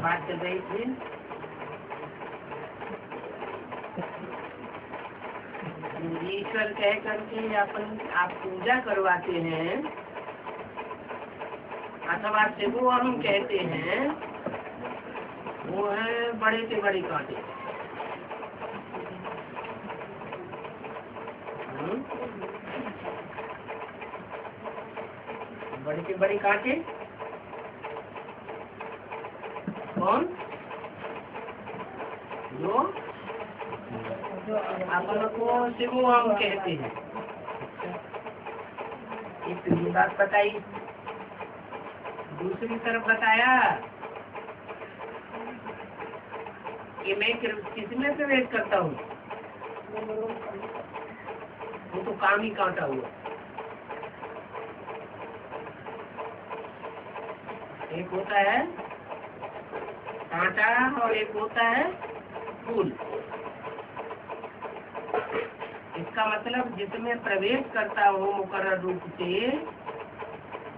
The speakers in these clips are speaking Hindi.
बात चल रही थी। ईश्वर कह करके आप पूजा करवाते हैं अथवा शिवो हम कहते हैं, वो है बड़े से बड़े कांटे। बड़े से बड़े कांटे कौन? जो अपन को शिवो हम कहते हैं। एक बात बताई। दूसरी तरफ बताया कि मैं किसमें प्रवेश करता हूँ, वो तो काम ही कांटा हुआ। एक होता है कांटा और एक होता है फूल। इसका मतलब जिसमें प्रवेश करता हो मुकर्रर रूप से,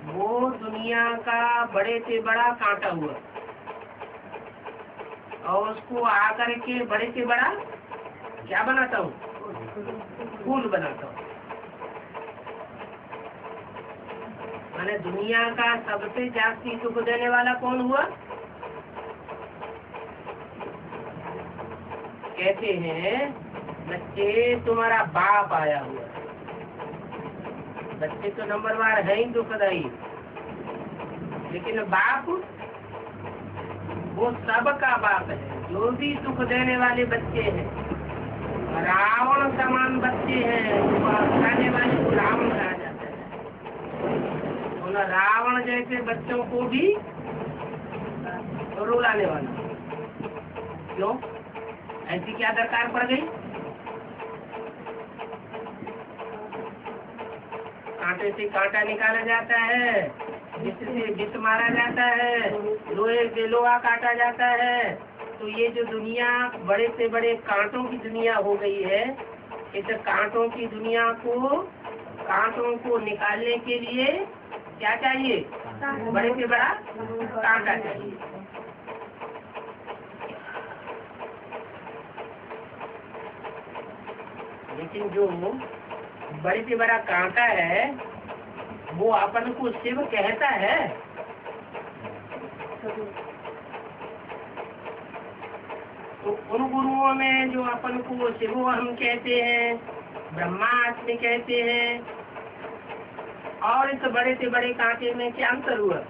वो दुनिया का बड़े से बड़ा कांटा हुआ, और उसको आकर के बड़े से बड़ा क्या बनाता हूँ? फूल बनाता हूँ। माने दुनिया का सबसे जास्ती सुख देने वाला कौन हुआ? कहते हैं बच्चे तुम्हारा बाप आया हुआ। बच्चे तो नंबरवार है ही दुखदाई, लेकिन बाप वो सबका बाप है। जो भी सुख देने वाले बच्चे हैं, रावण समान बच्चे हैं, खाने वाले को रावण कहा जाता है। उन रावण जैसे बच्चों को भी रुलाने वाला। क्यों? ऐसी क्या दरकार पड़ गई? कांटे से कांटा निकाला जाता है, जिससे विष मारा जाता है, लोहे से लोहा काटा जाता है। तो ये जो दुनिया बड़े से बड़े कांटों की दुनिया हो गई है, इस कांटों की दुनिया को, कांटों को निकालने के लिए क्या चाहिए? बड़े से बड़ा कांटा चाहिए। लेकिन जो बड़े से बड़ा कांटा है, वो अपन को शिव कहता है। तो उन गुरुओं में जो अपन को शिवो हम कहते हैं, ब्रह्मास्मि कहते हैं, और इस बड़े से बड़े कांटे में क्या अंतर हुआ?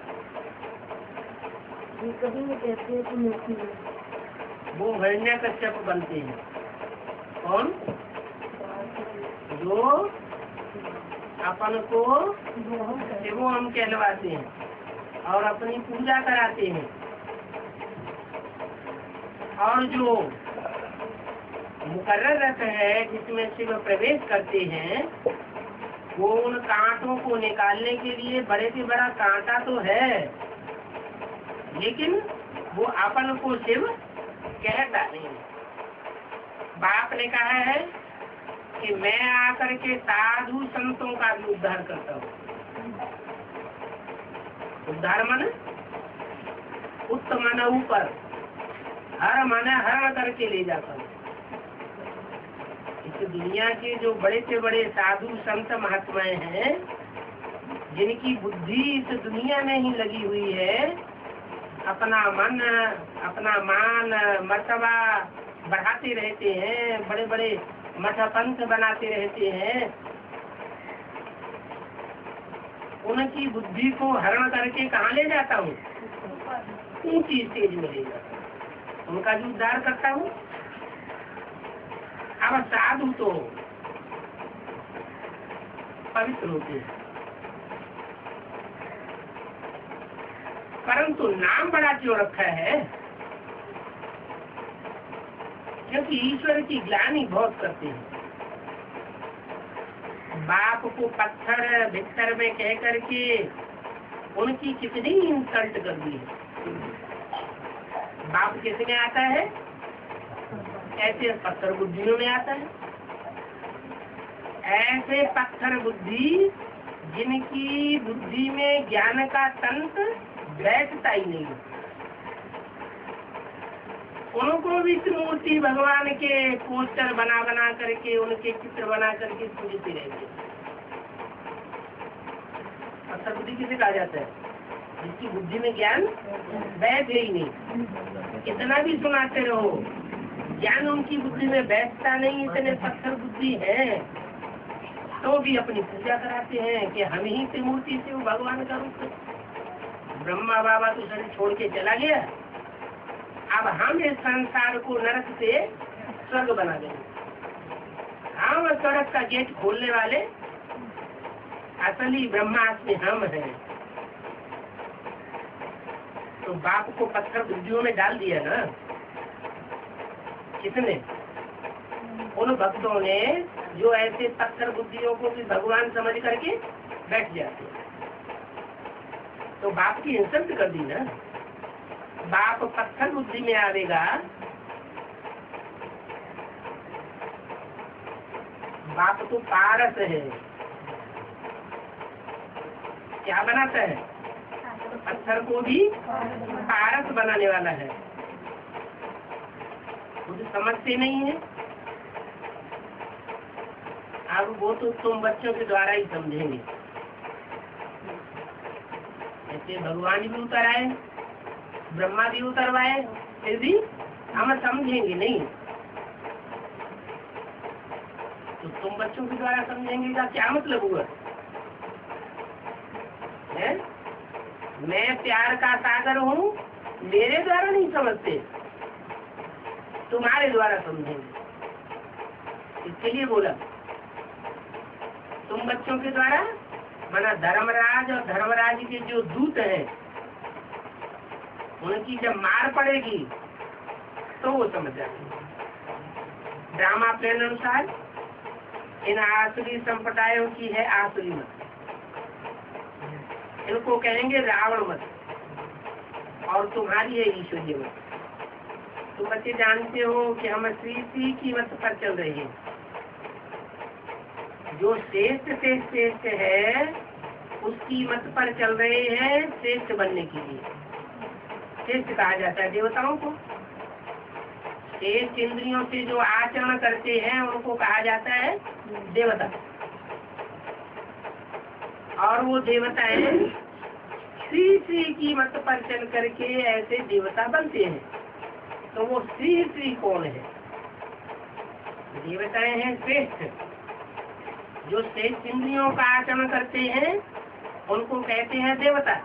कभी वो कहते हैं तो नहीं, वो हिरण्यकश्यप बनते हैं। कौन? जो अपन को शिवो हम कहलवाते हैं और अपनी पूजा कराते हैं, और जो मुकर्रर रथ है जिसमें शिव प्रवेश करते हैं, वो उन कांटों को निकालने के लिए बड़े से बड़ा कांटा तो है, लेकिन वो अपन को शिव कहता नहीं। बाप ने कहा है कि मैं आकर के साधु संतों का भी उद्धार करता हूँ। उद्धार मन उत्तम मन ऊपर, हर मन हरण करके ले जाता हूँ। इस दुनिया के जो बड़े से बड़े साधु संत महात्माएं हैं, जिनकी बुद्धि इस दुनिया में ही लगी हुई है, अपना मन अपना मान मर्तबा बढ़ाते रहते हैं, बड़े बड़े मठ पंथ बनाते रहते हैं, उनकी बुद्धि को हरण करके कहाँ ले जाता हूँ? ऊंची स्टेज में ले जाता हूँ, उनका भी उद्धार करता हूँ। अब साधु तो पवित्र होते हैं, परंतु नाम बड़ा क्यों रखा है? क्योंकि ईश्वर की ग्लानि बहुत करते हैं। बाप को पत्थर भितर में कह करके उनकी कितनी इंसल्ट कर दी है। बाप किसमें आता है? ऐसे पत्थर बुद्धियों में आता है। ऐसे पत्थर बुद्धि जिनकी बुद्धि में ज्ञान का तंत्र बैठता ही नहीं, उनको भी त्रिमूर्ति भगवान के पोस्टर बना बना करके, उनके चित्र बना करके पूजते रहेंगे। पत्थर बुद्धि किसे कहा जाता है? जिसकी बुद्धि में ज्ञान बैठे ही नहीं, कितना भी सुनाते रहो, ज्ञान उनकी बुद्धि में बैठता नहीं, इतने पत्थर बुद्धि है, तो भी अपनी पूजा कराते हैं कि हम ही त्रिमूर्ति से वो भगवान का रूप है। ब्रह्मा बाबा तो शरीर छोड़ के चला गया, अब हम इस संसार को नरक से स्वर्ग बना देंगे। हम स्वर्ग का गेट खोलने वाले असली ब्रह्मास्मि हम हैं। तो बाप को पत्थर बुद्धियों में डाल दिया ना, किसने? उन भक्तों ने जो ऐसे पत्थर बुद्धियों को भी भगवान समझ करके बैठ जाते। तो बाप की इंसल्ट कर दी ना। बाप पत्थर बुद्धि में आवेगा, बाप तो पारस है। क्या बनाता है? पत्थर को भी पारस बनाने वाला है। मुझे समझते नहीं है। अब वो तो तुम बच्चों के द्वारा ही समझेंगे। ऐसे भगवान भी उतर आए, ब्रह्मा भी उतरवाए, फिर भी हम समझेंगे नहीं। तो तुम बच्चों के द्वारा समझेंगे का क्या मतलब हुआ है? मैं प्यार का सागर हूँ, मेरे द्वारा नहीं समझते, तुम्हारे द्वारा समझेंगे। इसके लिए बोला तुम बच्चों के द्वारा, माना धर्मराज और धर्मराज के जो दूत हैं, उनकी जब मार पड़ेगी तो वो समझ जाएंगे। ड्रामा प्लान अनुसार इन आसुरी संप्रदायों की है आसुरी मत, इनको कहेंगे रावण मत, और तुम्हारी है ईश्वरीय मत। तुम बच्चे जानते हो कि हम श्री की मत पर चल रहे हैं। जो श्रेष्ठ से श्रेष्ठ है उसकी मत पर चल रहे हैं, श्रेष्ठ बनने के लिए। श्रेष्ठ कहा जाता है देवताओं को। श्रेष्ठ इंद्रियों से जो आचरण करते हैं उनको कहा जाता है देवता। और वो देवता है श्री की मत पर चल करके ऐसे देवता बनते हैं। तो वो श्री कौन है? देवताएं हैं श्रेष्ठ, जो श्रेष्ठ इंद्रियों का आचरण करते हैं उनको कहते हैं देवता।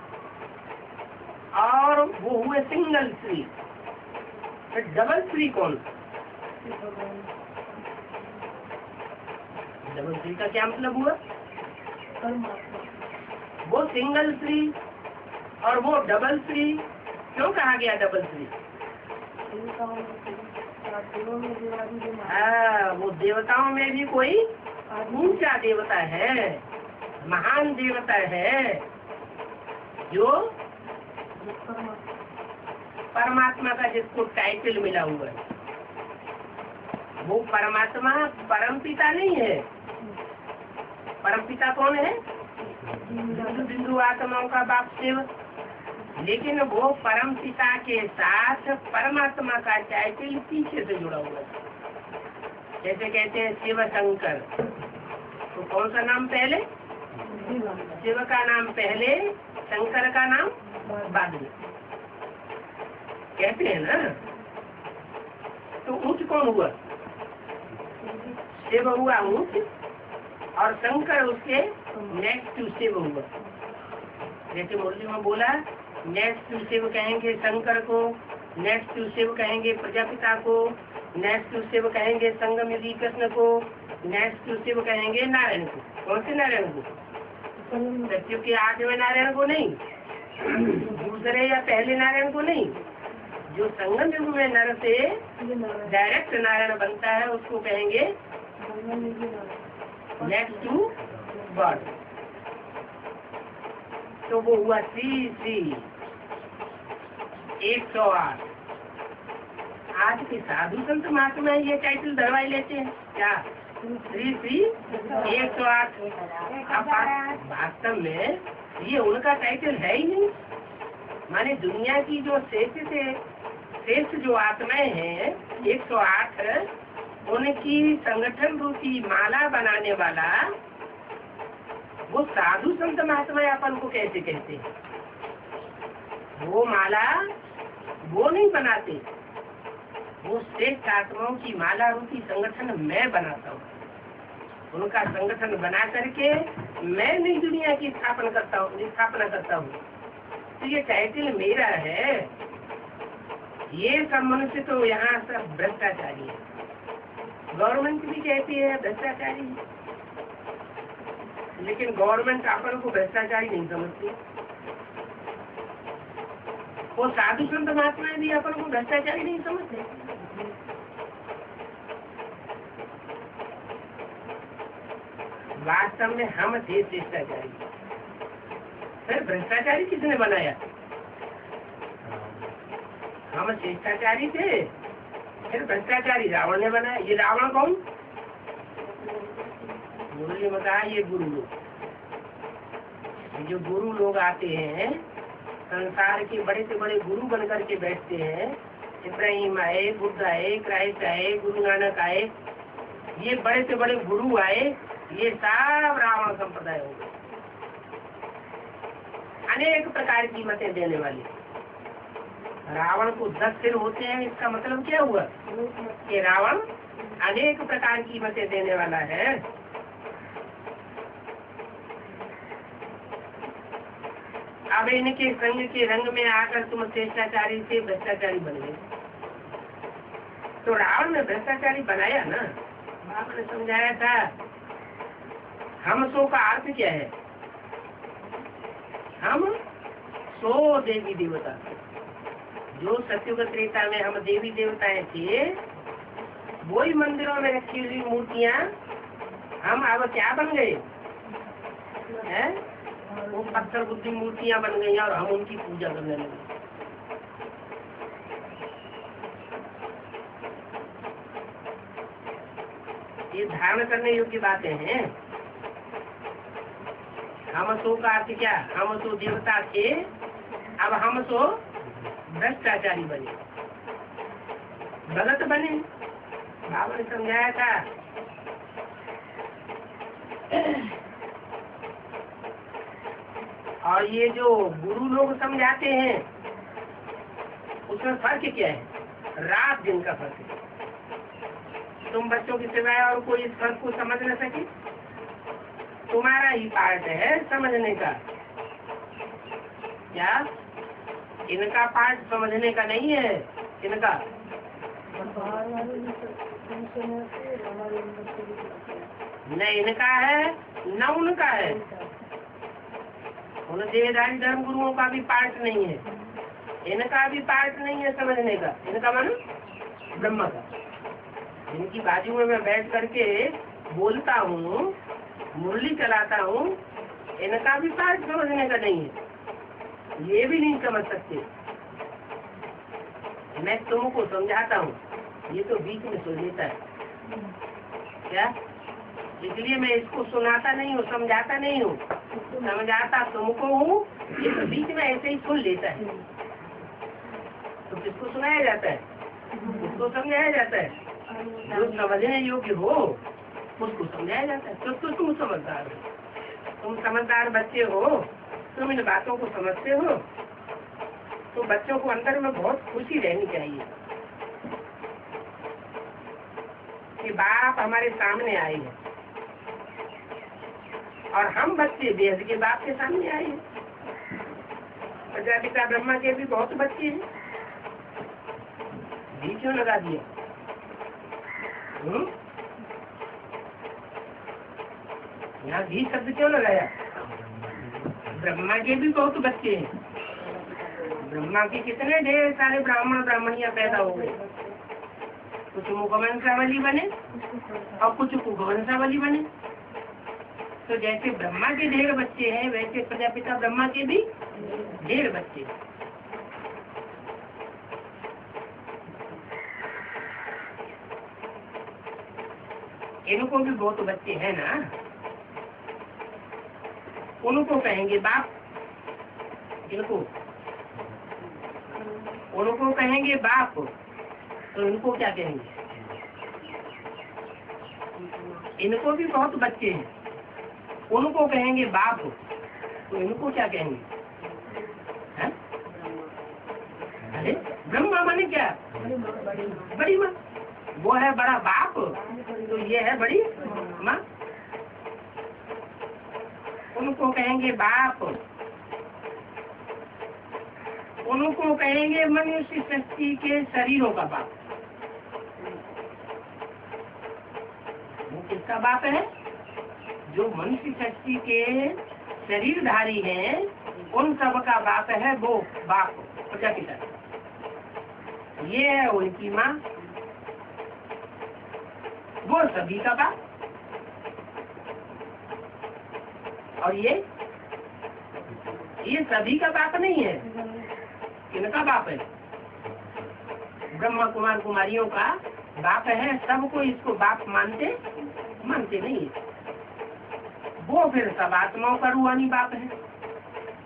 और वो हुए सिंगल श्री। डबल श्री कौन? डबल श्री का क्या मतलब हुआ? वो सिंगल श्री और वो डबल श्री। क्यों कहा गया डबल श्री? वो देवताओं में भी कोई ऊंचा देवता है, महान देवता है, जो परमात्मा का जिसको टाइटल मिला हुआ है। वो परमात्मा परमपिता नहीं है। परमपिता कौन है? बिंदु आत्माओं का बाप शिव। लेकिन वो परमपिता के साथ परमात्मा का टाइटल पीछे से जुड़ा हुआ है। जैसे कहते हैं शिव शंकर, तो कौन सा नाम पहले? शिव का नाम पहले, शंकर का नाम बाद में, कहते हैं ना। तो ऊंच कौन हुआ? शिव हुआ ऊंच, और शंकर उसके नेक्स्ट टू शिव हुआ। जैसे मुरली में बोला, नेक्स्ट टू शिव कहेंगे शंकर को, नेक्स्ट टू शिव कहेंगे प्रजापिता को, नेक्स्ट टू शिव कहेंगे संगमयुगी कृष्ण को, नेक्स्ट टू शिव कहेंगे नारायण को। कौन से नारायण को? सत्युग के 8वें नारायण को नहीं, दूसरे या पहले नारायण को नहीं। जो संगम युग में नर से डायरेक्ट नारायण बनता है उसको कहेंगे नेक्स्ट टू गॉड। तो वो हुआ श्री 108। आज के साधु संत महात्मा ये टाइटल धरवाई लेते हैं क्या? श्री 108। अब वास्तव में ये उनका टाइटल है ही नहीं। माने दुनिया की जो श्रेष्ठ से श्रेष्ठ जो आत्माएं हैं 108, उनकी संगठन रूपी माला बनाने वाला वो साधु संत महात्मा अपन को कैसे कहते हैं? वो माला वो नहीं बनाते, वो श्रेष्ठ आत्माओं की माला रूपी संगठन मैं बनाता हूँ। उनका संगठन बना करके मैं नई दुनिया की स्थापना करता हूँ। तो ये टाइटल मेरा है। ये सब मनुष्य तो यहाँ सब भ्रष्टाचारी है। गवर्नमेंट भी कहती है भ्रष्टाचारी, लेकिन गवर्नमेंट अपन को भ्रष्टाचारी नहीं समझती। वो साधु संत महात्मा भी अपन को भ्रष्टाचारी नहीं समझते। वास्तव में हम थे भ्रष्टाचारी। फिर भ्रष्टाचारी किसने बनाया? हम शिष्टाचारी थे, फिर भ्रष्टाचारी रावण ने बनाया। ये रावण कौन? गुरु ने बताया ये गुरु लोग। जो गुरु लोग आते हैं संसार के बड़े से बड़े गुरु बन करके बैठते हैं। इब्राहिम आए, बुद्ध आए, क्राइस्ट आए, गुरु नानक आए, ये बड़े से बड़े गुरु आए। ये सब रावण संप्रदाय हो गए। अनेक प्रकार की मतें देने वाले। रावण को 10 सिर होते हैं, इसका मतलब क्या हुआ कि रावण अनेक प्रकार की मतें देने वाला है। अब इनके संग के रंग में आकर तुम श्रेष्ठाचारी से भ्रष्टाचारी बन गए। तो रावण ने भ्रष्टाचारी बनाया ना। बाप ने समझाया था हम सो का अर्थ क्या है? हम सो देवी देवता। जो सत्युग त्रेता में हम देवी देवताएं थे, वही मंदिरों में रखी हुई मूर्तियां हम अब क्या बन गए हैं? वो पत्थर बुद्धि मूर्तियां बन गई और हम उनकी पूजा करने लगे। ये धारण करने योग्य बातें हैं। हम सो का अर्थ क्या? हम सो देवता थे, अब हम सो भ्रष्टाचारी बने, गलत बने। बाबा ने समझाया था और ये जो गुरु लोग समझाते हैं उसमें फर्क क्या है? रात दिन का फर्क है। तुम बच्चों की सिवाय और कोई इस फर्क को समझ न सके। तुम्हारा ही पार्ट है समझने का। क्या इनका पार्ट समझने का नहीं है? इनका न इनका है न उनका है। उन देहधारी धर्म गुरुओं का भी पार्ट नहीं है, इनका भी पार्ट नहीं है समझने का। इनका मन ब्रह्म का। इनकी बाजू में मैं बैठ करके बोलता हूँ, मुरली चलाता हूँ, इनका भी पार्ट समझने का नहीं है। ये भी नहीं समझ सकते। मैं तुमको समझाता हूँ, ये तो बीच में सुन लेता है। क्या? इसलिए मैं इसको सुनाता नहीं हूँ, समझाता नहीं हूँ। समझाता तुमको हूँ, ये तो बीच में ऐसे ही सुन लेता है। तो किसको सुनाया जाता है? उसको समझाया जाता है। जो समझने योग्य हो उसको समझाया जाता है। तो तुम समझदार हो, तुम समझदार बच्चे हो, तुम इन बातों को समझते हो, तो बच्चों को अंदर में बहुत खुशी रहनी चाहिए कि बाप हमारे सामने आए हैं और हम बच्चे बेहद के बाप के सामने आए हैं। प्रजापिता ब्रह्मा के भी बहुत बच्चे हैं। घी क्यों लगा दिया? यहाँ घी शब्द क्यों लगाया? ब्रह्मा के भी बहुत बच्चे हैं। ब्रह्मा के कितने ढेर सारे ब्राह्मण ब्राह्मणियां पैदा हो गए। कुछ मुखवंशावली बने और कुछ कुवंशावली बने। तो जैसे ब्रह्मा के ढेर बच्चे हैं, वैसे प्रजापिता ब्रह्मा के भी ढेर बच्चे। इनको भी बहुत बच्चे हैं ना, उनको कहेंगे बाप। इनको उनको कहेंगे बाप, तो इनको क्या कहेंगे? इनको भी बहुत बच्चे हैं, उनको कहेंगे बाप, तो इनको क्या कहेंगे? है? अरे ब्रह्मा माने क्या? बड़ी माँ। वो है बड़ा बाप, तो ये है बड़ी माँ। उनको कहेंगे बाप, उनको कहेंगे मनुष्य शक्ति के शरीरों का बाप। वो किसका बाप है? जो मनुष्य शक्ति के शरीरधारी हैं, उन सब का बाप है वो बाप, प्रजापिता। ये है उनकी माँ, वो सभी का बाप। और ये सभी का बाप नहीं है। किनका बाप है? ब्रह्मा कुमार कुमारियों का बाप है। सबको इसको बाप मानते नहीं है। वो फिर सब आत्माओं का रूहानी बाप है।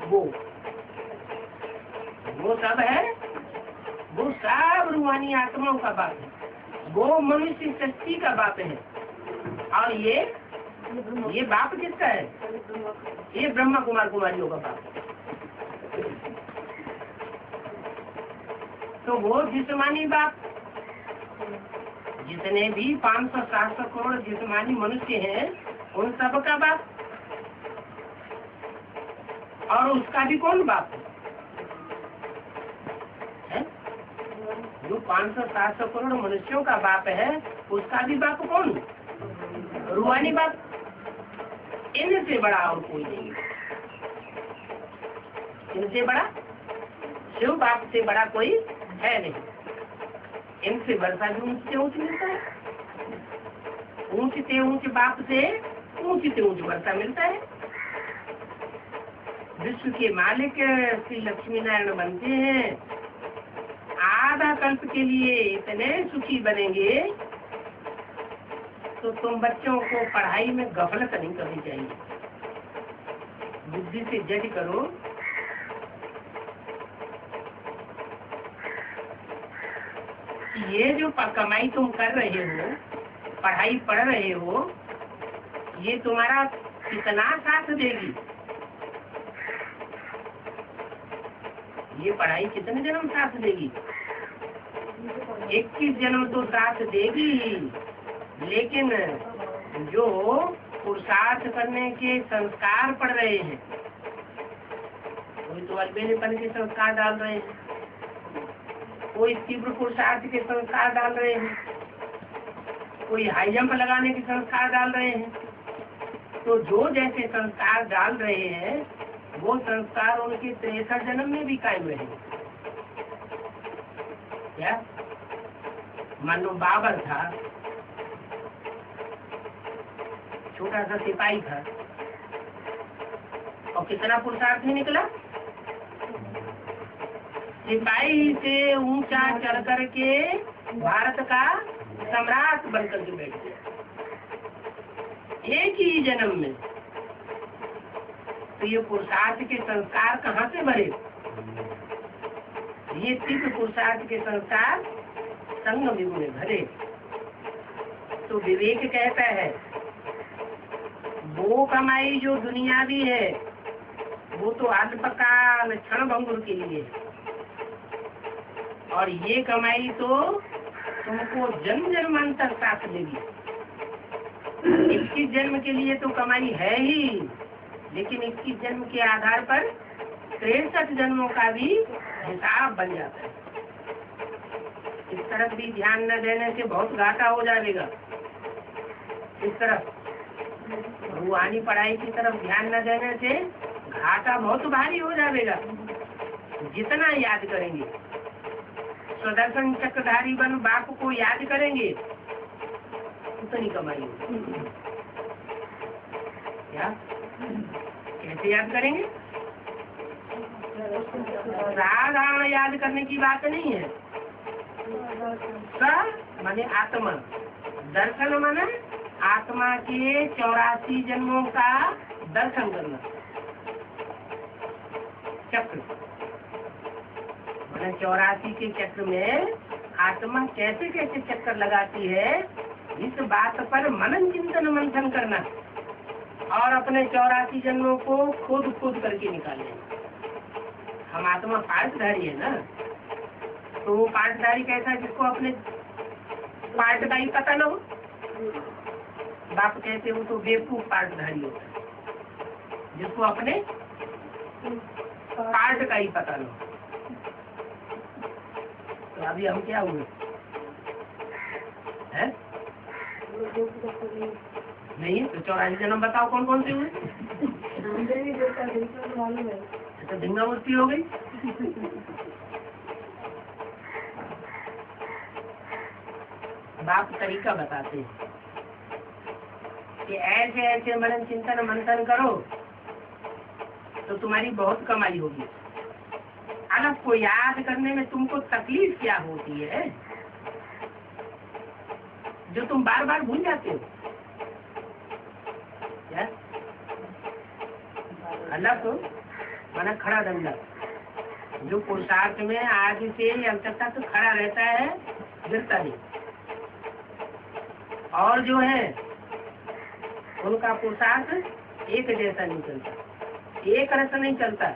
वो सब है, वो सब रूहानी आत्माओं का बाप है। वो मनुष्य शक्ति का बाप है। और ये बाप किसका है? ये ब्रह्मा कुमार कुमारियों का बाप है। तो वो जिस्मानी बाप, जितने भी 500-700 करोड़ जिस्मानी मनुष्य हैं, उन सब का बाप। और उसका भी कौन बाप है? जो 500-700 करोड़ मनुष्यों का बाप है, उसका भी बाप कौन? रूहानी बाप। इनसे बड़ा और कोई नहीं। इनसे बड़ा शिव बाप से बड़ा कोई है नहीं। इनसे वर्षा भी ऊंच से ऊंच मिलता है, ऊंच से ऊंच बाप से ऊंच वर्षा मिलता है। विश्व के मालिक श्री लक्ष्मी नारायण बनते हैं। आधा कल्प के लिए इतने सुखी बनेंगे, तो तुम बच्चों को पढ़ाई में गफलत नहीं करनी चाहिए। बुद्धि से जज करो। ये जो कमाई तुम कर रहे हो, पढ़ाई पढ़ रहे हो, ये तुम्हारा कितना साथ देगी? ये पढ़ाई कितने जन्म साथ देगी? 21 जन्म तो साथ देगी ही। लेकिन जो पुरुषार्थ करने के संस्कार पड़ रहे हैं, कोई तो अलबेलेपन के संस्कार डाल रहे हैं, कोई तीव्र पुरुषार्थ के संस्कार डाल रहे हैं, कोई हाई जंप लगाने के संस्कार डाल रहे हैं। तो जो जैसे संस्कार डाल रहे हैं, वो संस्कार उनके 63 जन्म में भी कायम रहेंगे। क्या मानो बाबर था, छोटा सा सिपाही था, और कितना पुरुषार्थ ही निकला? सिपाही से ऊंचा चढ़ करके भारत का सम्राट बनकर के बैठ गया एक ही जन्म में। तो ये पुरुषार्थ के संस्कार कहाँ से भरे? ये तीव्र पुरुषार्थ के संस्कार संगम युग में भरे। तो विवेक कहता है, वो कमाई जो दुनियावी है, वो तो अल्पकाल क्षण भंगुर के लिए, और ये कमाई तो तुमको जन्म जन्मांतर साथ देगी। 21 जन्म के लिए तो कमाई है ही, लेकिन 21 जन्म के आधार पर 63 जन्मों का भी हिसाब बन जाता है। इस तरफ भी ध्यान न देने से बहुत घाटा हो जाएगा। इस तरफ रूहानी पढ़ाई की तरफ ध्यान न देने से घाटा बहुत भारी हो जाएगा। जितना याद करेंगे, सुदर्शन चक्रधारी बन बाप को याद करेंगे, उतनी कमाई होगी। क्या कैसे याद करेंगे? साधारण याद करने की बात नहीं है। स माने आत्मा, दर्शन माने आत्मा के 84 जन्मों का दर्शन करना। चक्र 84 के चक्र में आत्मा कैसे कैसे चक्कर लगाती है, इस बात पर मनन चिंतन मंथन करना और अपने 84 जन्मों को खोद खोद करके निकालना। हम आत्मा पार्टधारी है ना, तो वो पार्टधारी कैसा है जिसको अपने पार्ट का ही पता न हो। बाप कहते हो तो बेवकूफ पार्टधारी होता है, जिसको अपने पार्ट का ही पता न हो। तो अभी हम क्या हुए हैं? नहीं तो 84 जन्म बताओ कौन कौन से हुए? तो धिंगा मूर्ति हो गई। बाप तरीका बताते हैं कि ऐसे ऐसे मनन चिंतन मंथन करो तो तुम्हारी बहुत कमाई होगी। अलग को याद करने में तुमको तकलीफ क्या होती है जो तुम बार बार भूल जाते हो? क्या अलग तो माना खड़ा डंडा, जो पुरुषार्थ में आज से अंत तक खड़ा रहता है, गिरता नहीं। और जो है उनका पुरुषार्थ एक जैसा नहीं चलता, एक रस नहीं चलता।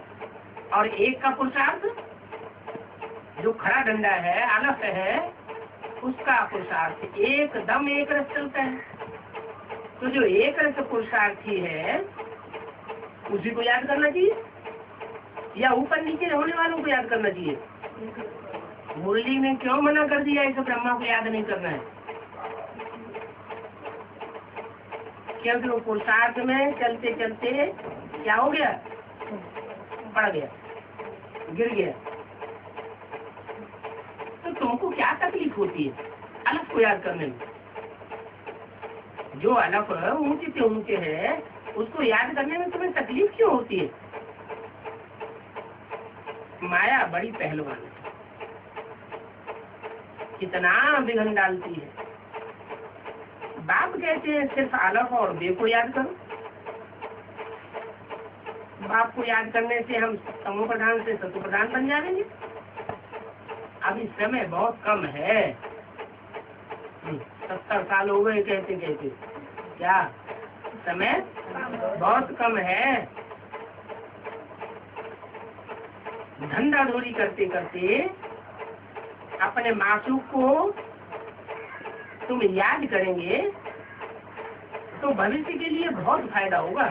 और एक का पुरुषार्थ जो खड़ा डंडा है, अलग है, उसका पुरुषार्थ एकदम एक रस चलता है। तो जो एक रस पुरुषार्थी है उसी को याद करना चाहिए या ऊपर नीचे होने वालों को याद करना चाहिए? मुरली में क्यों मना कर दिया इसे ब्रह्मा को याद नहीं करना है? क्योंकि वो पुरुषार्थ में चलते चलते क्या हो गया, पड़ गया, गिर गया। तो तुमको क्या तकलीफ होती है अलग को याद करने में? जो अलग ऊंचे से ऊंचे है उसको याद करने में तुम्हें तकलीफ क्यों होती है? माया बड़ी पहलवान है, कितना विघ्न डालती है। बाप कहते हैं सिर्फ अलग और बे को याद करो। बाप को याद करने से हम तमो प्रधान से सतु प्रधान बन जाएंगे। अभी समय बहुत कम है, 70 साल हो गए कहते कहते। क्या समय बहुत कम है? धंधा धोरी करते करते अपने मासूक को तुम याद करेंगे तो भविष्य के लिए बहुत फायदा होगा।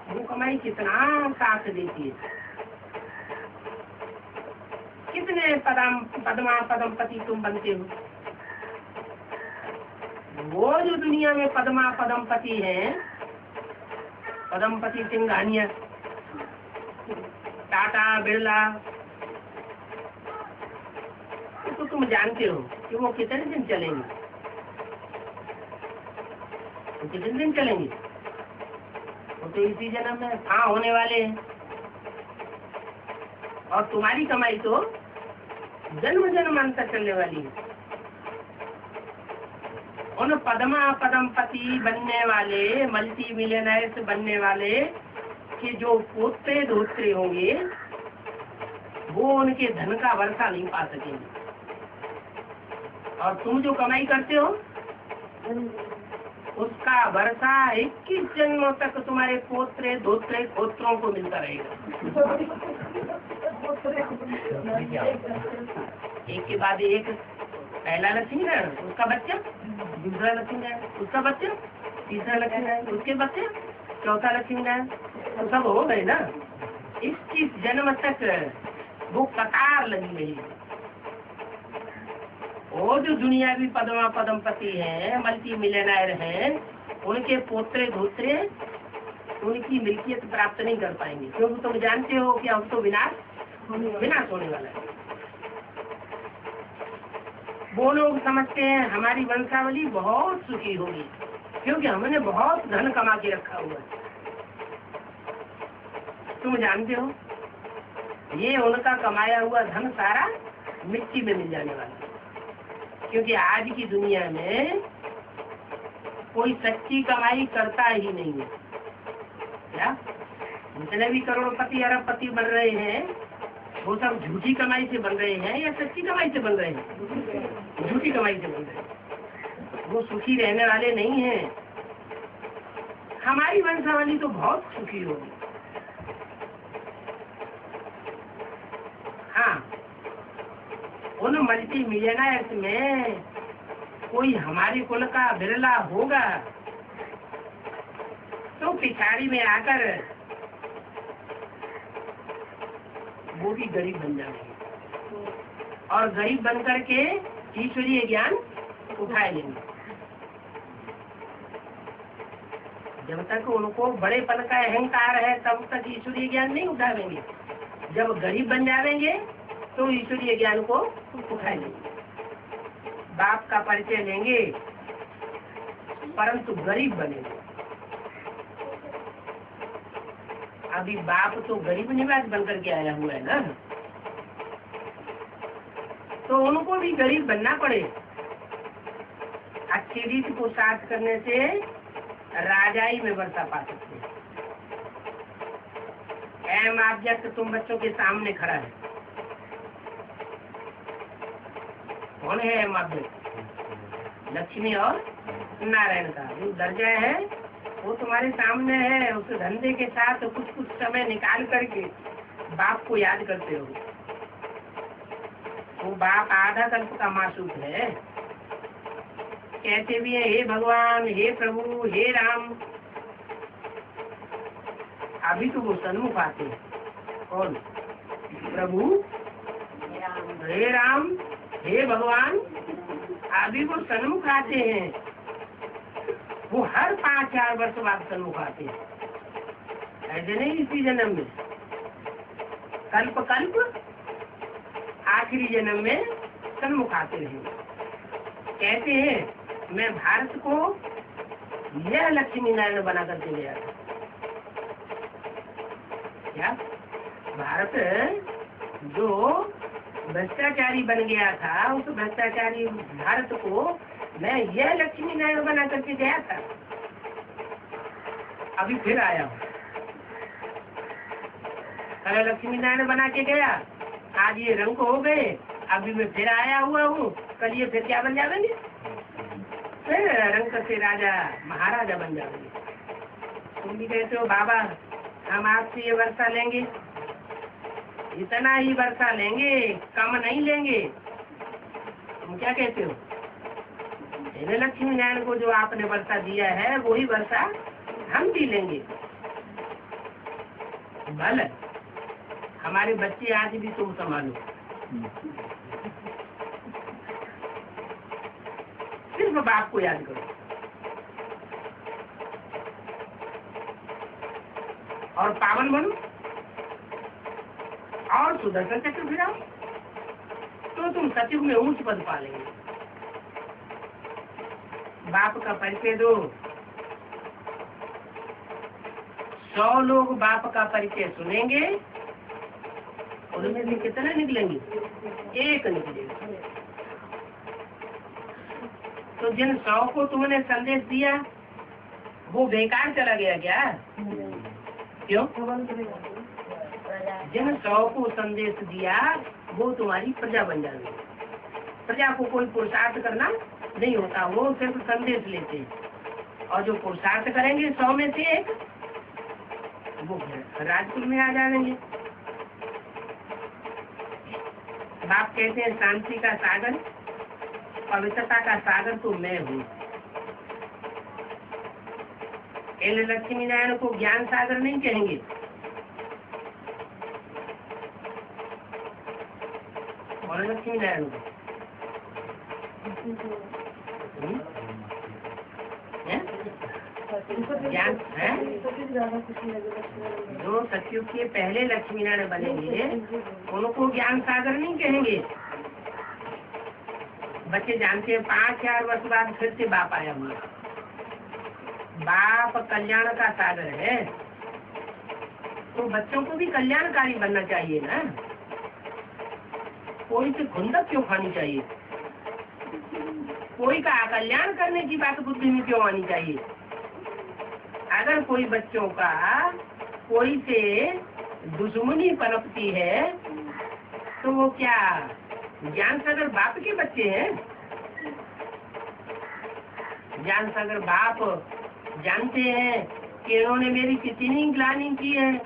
वो कमाई कितना साथ देती है। कितने पदमा पदमपति तुम बनते हो। वो जो दुनिया में पदमा पदमपति हैं, पदमपति सिंघानिया, टाटा बिरला, तो तुम जानते हो कि वो कितने दिन चलेंगे? वो कितने दिन चलेंगे? वो तो इसी जन्म में होने वाले हैं। और तुम्हारी कमाई तो जन्म जन्मांतर चलने वाली है। उन पदमा पदमपति बनने वाले, मल्टी मिलियनर्स बनने वाले के जो पोते धोत्रे होंगे वो उनके धन का वर्षा नहीं पा सकेंगे। और तुम जो कमाई करते हो उसका वर्षा 21 जन्मों तक तुम्हारे पोत्रे धोत्रे पोत्रों को मिलता रहेगा। एक के बाद एक। पहला लक्ष्मी नारायण, उसका बच्चा, दूसरा लक्ष्मी नारायण, उसका बच्चा, तीसरा लक्ष्मी नारायण, उसके बच्चे, चौथा लक्ष्मी नारायण, तो सब हो गए ना। 21 जन्म तक वो कतार लगी रही। वो जो दुनियावी पदमा पदमपति हैं, मल्टी मिलियनर हैं, उनके पोत्रे धोत्रे उनकी मिल्कियत प्राप्त नहीं कर पाएंगे, क्योंकि तुम जानते हो कि अब तो विनाश होने वाला है। वो लोग समझते हैं हमारी वंशावली बहुत सुखी होगी क्योंकि हमने बहुत धन कमा के रखा हुआ है। तुम जानते हो ये उनका कमाया हुआ धन सारा मिट्टी में मिल जाने वाला है। क्योंकि आज की दुनिया में कोई सच्ची कमाई करता ही नहीं है। क्या जितने भी करोड़पति अरबपति बन रहे हैं वो सब झूठी कमाई से बन रहे हैं या सच्ची कमाई से बन रहे हैं? झूठी कमाई से बन रहे हैं। वो सुखी रहने वाले नहीं हैं। हमारी वंशावली तो बहुत सुखी होगी। हाँ, उन मल्टी मिलियनर्स में कोई हमारे कुल का बिरला होगा तो पिछाड़ी में आकर वो भी गरीब बन जाएंगे और गरीब बन करके ईश्वरीय ज्ञान उठाए लेंगे। जब तक उनको बड़े पन का अहंकार है तब तक ईश्वरीय ज्ञान नहीं उठाएंगे। जब गरीब बन जाएंगे तो ईश्वरीय ज्ञान को उठाए लेंगे। बाप का परिचय लेंगे परंतु गरीब बनेंगे। अभी बाप तो गरीब निवास बनकर के आया हुआ है ना, तो उनको भी गरीब बनना पड़े। अच्छी रीति को साथ करने से राजाई में वर्षा पा सकते हैं। एम ऑब्जेक्ट तुम बच्चों के सामने खड़ा है। कौन है एम ऑब्जेक्ट? लक्ष्मी और नारायण का जो दर्जा है वो तुम्हारे सामने है। उस धंधे के साथ कुछ कुछ समय निकाल करके बाप को याद करते हो। वो बाप आधा कल्प का मासूक है। कहते भी है हे भगवान, हे प्रभु, हे राम। अभी तो वो सन्मुख आते हैं। कौन? प्रभु, हे राम, हे भगवान। अभी वो सन्मुख आते हैं। वो हर 5-4 वर्ष बाद सन्मुख आते हैं। ऐसे नहीं इसी जन्म में, कल्प कल्प आखिरी जन्म में सन्मुख आते रहेंगे। कहते हैं मैं भारत को यह लक्ष्मी नारायण बना करके ले आया। क्या भारत जो भ्रष्टाचारी बन गया था, उस भ्रष्टाचारी भारत को मैं यह लक्ष्मी नारायण बना करके गया था। अभी फिर आया हूँ। कल लक्ष्मी नारायण बना के गया, आज ये रंग हो गए। अभी मैं फिर आया हुआ हूँ, कल ये फिर क्या बन जाएंगे? फिर रंग से राजा महाराजा बन जाएंगे। तुम भी कहते हो बाबा हम आपसे ये वर्षा लेंगे, इतना ही वर्षा लेंगे, कम नहीं लेंगे। तुम क्या कहते हो? लक्ष्मी नारायण को जो आपने वर्षा दिया है वही वर्षा हम भी लेंगे। भले हमारे बच्चे आज भी तुम संभालो। सिर्फ बाप को याद करो और पावन बनो और सुदर्शन चक्र फिराओ तो तुम सचिव में ऊंच पद पा लेंगे। बाप का परिचय दो। 100 लोग बाप का परिचय सुनेंगे, उनमें से कितने निकलेंगे? 1 निकलेगा। तो जिन 100 को तुमने संदेश दिया वो बेकार चला गया क्या? क्यों? जिन 100 को संदेश दिया वो तुम्हारी प्रजा बन जाएगी। प्रजा को कोई पुरुषार्थ करना नहीं होता, वो सिर्फ संदेश लेते हैं। और जो पुरुषार्थ करेंगे 100 में से 1 वो राजकुल में आ जाएंगे। बाप कहते हैं शांति का सागर, पवित्रता का सागर तो मैं हूँ। लक्ष्मी नारायण को ज्ञान सागर नहीं कहेंगे। और लक्ष्मी नारायण को ज्ञान है। जो सत्युग के पहले लक्ष्मी नारायण बनेंगे उनको ज्ञान सागर नहीं कहेंगे। बच्चे जानते हैं 5-4 वर्ष बाद फिर से बाप आया हुआ। बाप कल्याण का सागर है तो बच्चों को भी कल्याणकारी बनना चाहिए ना। कोई से खुंदक क्यों खानी चाहिए? कोई का कल्याण करने की बात बुद्धि में क्यों आनी चाहिए? अगर कोई बच्चों का कोई से दुश्मनी पनपती है तो वो क्या ज्ञान सागर बाप के बच्चे हैं? ज्ञान सागर बाप जानते हैं कि इन्होंने मेरी कितनी ग्लानि की है,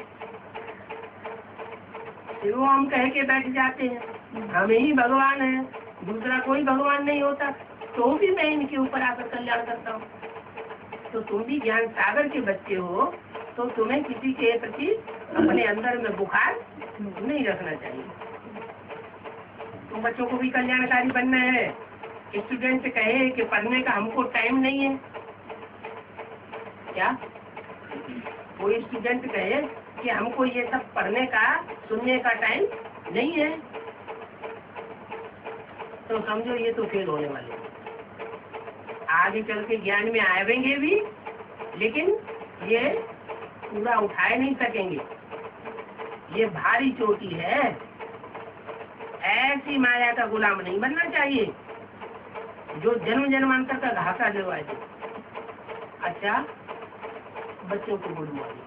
फिर वो हम कह के बैठ जाते हैं हम ही भगवान है, दूसरा कोई भगवान नहीं होता, तो भी मैं इनके ऊपर आकर कल्याण करता हूँ। तो तुम भी ज्ञान सागर के बच्चे हो, तो तुम्हें किसी के प्रति अपने अंदर में बुखार नहीं रखना चाहिए। तुम बच्चों को भी कल्याणकारी बनना है। स्टूडेंट कहे कि पढ़ने का हमको टाइम नहीं है, क्या कोई स्टूडेंट कहे कि हमको ये सब पढ़ने का सुनने का टाइम नहीं है, तो समझो ये तो फेल होने वाले। आगे चल के ज्ञान में आएंगे भी, लेकिन ये पूरा उठाए नहीं सकेंगे। ये भारी चोटी है, ऐसी माया का गुलाम नहीं बनना चाहिए जो जन्म जन्मांतर का घाटा दिलवा दे। अच्छा, बच्चों को गुड मॉर्निंग,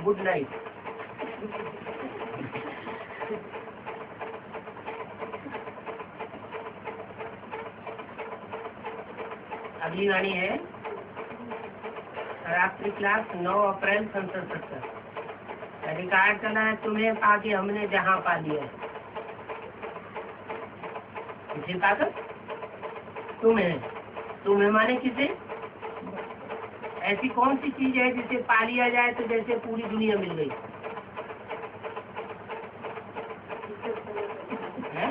गुड नाइट। अगली वाणी है रात्रि क्लास 9 अप्रैल 1970। रिकॉर्ड करना है तुम्हें पाके हमने जहां पा लिया है। किसे पाकर? तुम्हें माने किसे? ऐसी कौन सी चीज है जिसे पा लिया जाए तो जैसे पूरी दुनिया मिल गई है?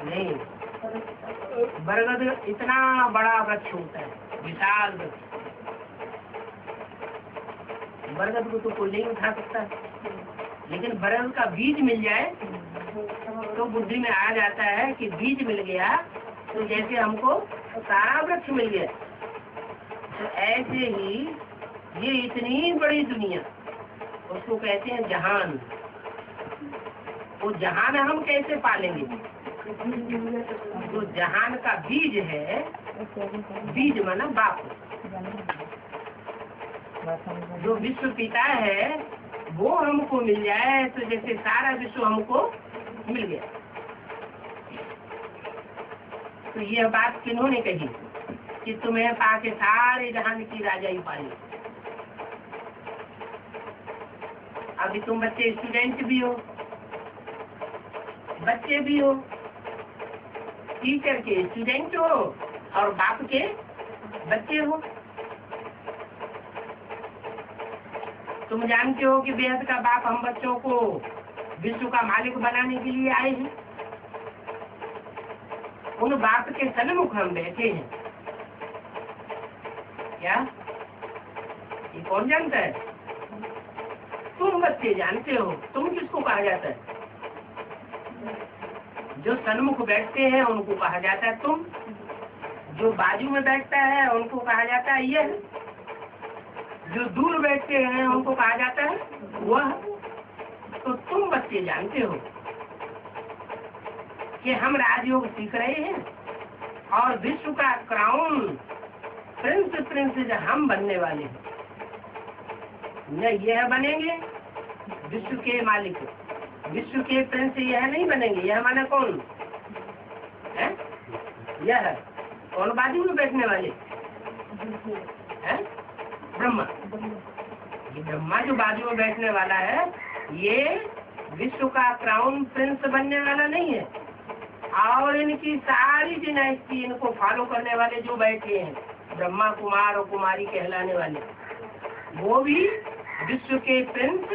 नहीं, बरगद इतना बड़ा वृक्ष होता है, विशाल वृक्ष। बरगद को तो कोई नहीं उठा सकता, लेकिन बरगद का बीज मिल जाए तो बुद्धि में आ जाता है कि बीज मिल गया तो जैसे हमको सारा वृक्ष मिल गया। तो ऐसे ही ये इतनी बड़ी दुनिया, उसको कहते हैं जहान। वो जहान हम कैसे पालेंगे? जो जहान का बीज है, बीज माना बाप, जो विश्व पिता है वो हमको मिल जाए तो जैसे सारा विश्व हमको मिल गया। तो यह बात किन्होंने कही कि तुम्हें पाके सारे जहान की राजाई पाई। अभी तुम बच्चे स्टूडेंट भी हो, बच्चे भी हो, टीचर के स्टूडेंट हो और बाप के बच्चे हो। तुम जानते हो कि बेहद का बाप हम बच्चों को विश्व का मालिक बनाने के लिए आए हैं। उन बाप के सन्मुख हम बैठे हैं। क्या ये कौन जानता है? तुम बच्चे जानते हो। तुम किसको कहा जाता है? जो सन्मुख बैठते हैं उनको कहा जाता है तुम। जो बाजू में बैठता है उनको कहा जाता है यह। जो दूर बैठते हैं उनको कहा जाता है वह। तो तुम बच्चे जानते हो कि हम राजयोग सीख रहे हैं और विश्व का क्राउन प्रिंस हम बनने वाले हैं। न यह बनेंगे विश्व के मालिक, विश्व के प्रिंस यह नहीं बनेंगे। यह माना कौन है? यह कौन बाजू में बैठने वाले है? ब्रह्मा। ये ब्रह्मा जो बाजू में बैठने वाला है ये विश्व का क्राउन प्रिंस बनने वाला नहीं है। और इनकी सारी डिनास्टी, इनको फॉलो करने वाले जो बैठे हैं ब्रह्मा कुमार और कुमारी कहलाने वाले, वो भी विश्व के प्रिंस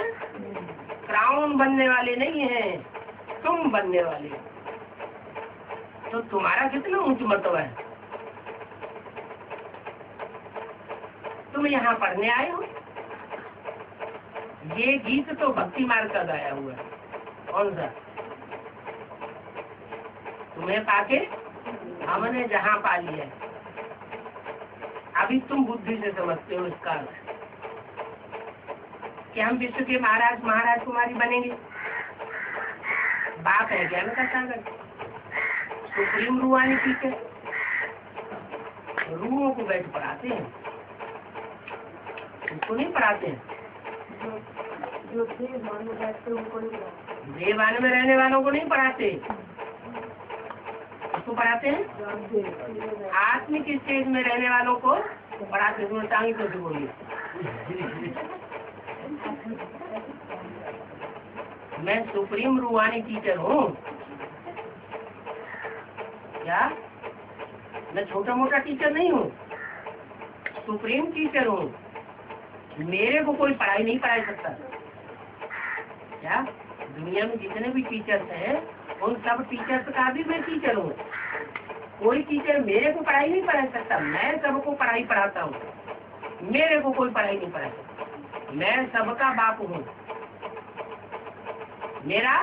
क्राउन बनने वाले नहीं हैं, तुम बनने वाले। तो तुम्हारा कितना ऊंच मर्तबा है? तुम यहाँ पढ़ने आए हो। ये गीत तो भक्ति मार्ग का गाया हुआ है। कौन सा? तुम्हें पाके हमने जहाँ पा लिया है। अभी तुम बुद्धि से समझते हो इसका कि हम विश्व के महाराज कुमारी बनेंगे। बाप है ज्ञान का सागर, सुप्रीम रूहानी टीचर, रूहों को बैठ पढ़ाते हैं। उसको नहीं पढ़ाते हैं। जो देवान में बैठते उनको नहीं पढ़ाते। देवान में रहने वालों को नहीं पढ़ाते, उसको पढ़ाते हैं आत्मिक स्टेज में रहने वालों को पढ़ाते हैं। टांगी को बोलिए, मैं सुप्रीम रूहानी टीचर हूँ क्या? मैं छोटा मोटा टीचर नहीं हूँ, सुप्रीम टीचर हूँ। मेरे को कोई पढ़ाई नहीं पढ़ा सकता क्या? दुनिया में जितने भी टीचर्स हैं उन सब टीचर्स का भी मैं टीचर हूँ। कोई टीचर मेरे को पढ़ाई नहीं पढ़ा सकता, मैं सबको पढ़ाई पढ़ाता हूँ। मेरे को कोई पढ़ाई नहीं पढ़ा सकता, मैं सबका बाप हूँ। मेरा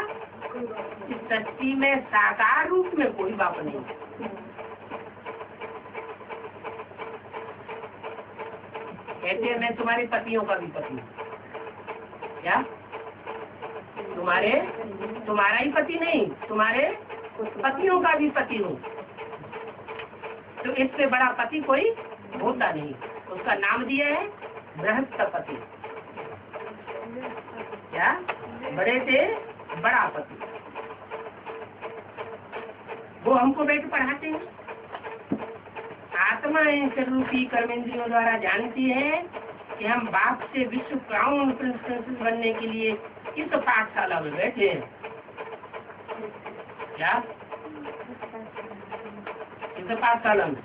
इस सच्ची में साकार रूप में कोई बाप नहीं। कहते हैं मैं तुम्हारे पतियों का भी पति हूँ क्या? तुम्हारा ही पति नहीं, तुम्हारे पतियों का भी पति हूँ। तो इससे बड़ा पति कोई होता नहीं। उसका नाम दिया है बृहस्पति क्या? बड़े से बड़ा पति। वो हमको बैठ पढ़ाते हैं। आत्मा इन रूपी कर्मेंद्रियों द्वारा जानती है कि हम बाप से विश्व क्राउन प्रिंसेस बनने के लिए इस पाठशाला में बैठे हैं क्या? इस पाठशाला में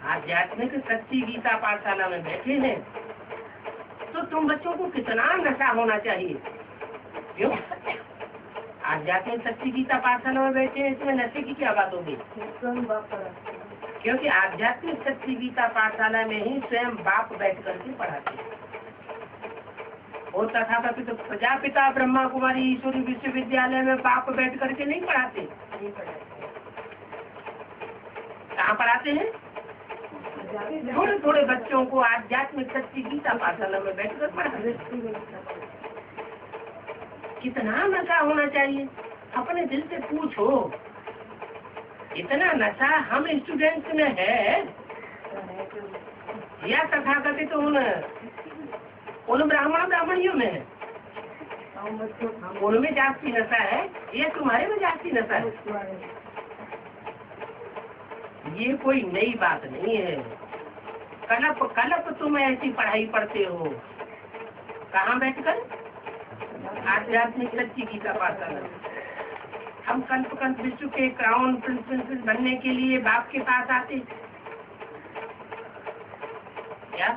आध्यात्मिक सच्ची गीता पाठशाला में बैठे हैं। तो तुम बच्चों को कितना नशा होना चाहिए? क्यों? आध्यात्मिक सच्ची गीता पाठशाला में बैठे हैं, इसमें नशे की क्या बात होगी? क्योंकि आध्यात्मिक सच्ची गीता पाठशाला में ही स्वयं बाप बैठ करके पढ़ाते हैं। और तथाकथित तो प्रजापिता ब्रह्मा कुमारी ईश्वरी विश्वविद्यालय में बाप बैठ करके नहीं पढ़ाते। कहाँ पढ़ाते हैं? थोड़े थोड़े बच्चों को आध्यात्मिक सच्ची गीता पाठशाला में बैठकर पढ़ाते। कितना नशा होना चाहिए? अपने दिल से पूछो, इतना नशा हम स्टूडेंट्स में है या तथाकथित तो उन ब्राह्मणियों में है? उनमें जास्ती नशा है या तुम्हारे में जास्ती नशा है? ये कोई नई बात नहीं है। कलप तुम ऐसी पढ़ाई पढ़ते हो। कहाँ बैठकर? आध्यात्मिक सच्ची गीता पाठशाला। हम कल्प विश्व के क्राउन प्रिंसेस बनने के लिए बाप के पास आते क्या?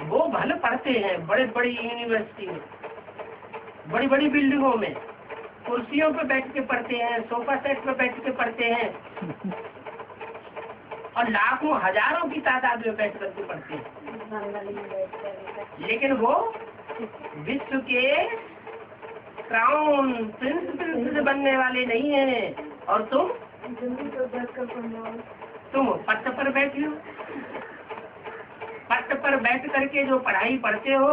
वो भले पढ़ते हैं बड़े बड़ी यूनिवर्सिटी में, बड़ी बड़ी बिल्डिंगों में, कुर्सियों पे बैठ के पढ़ते हैं, सोफा सेट पे बैठ के पढ़ते हैं और लाखों हजारों की तादाद में बैठ करके पढ़ते हैं। लेकिन वो विश्व के क्राउन प्रिंसेस बनने वाले नहीं हैं। और तुम पट्ट पर बैठे हो। पट्ट पर बैठ करके जो पढ़ाई पढ़ते हो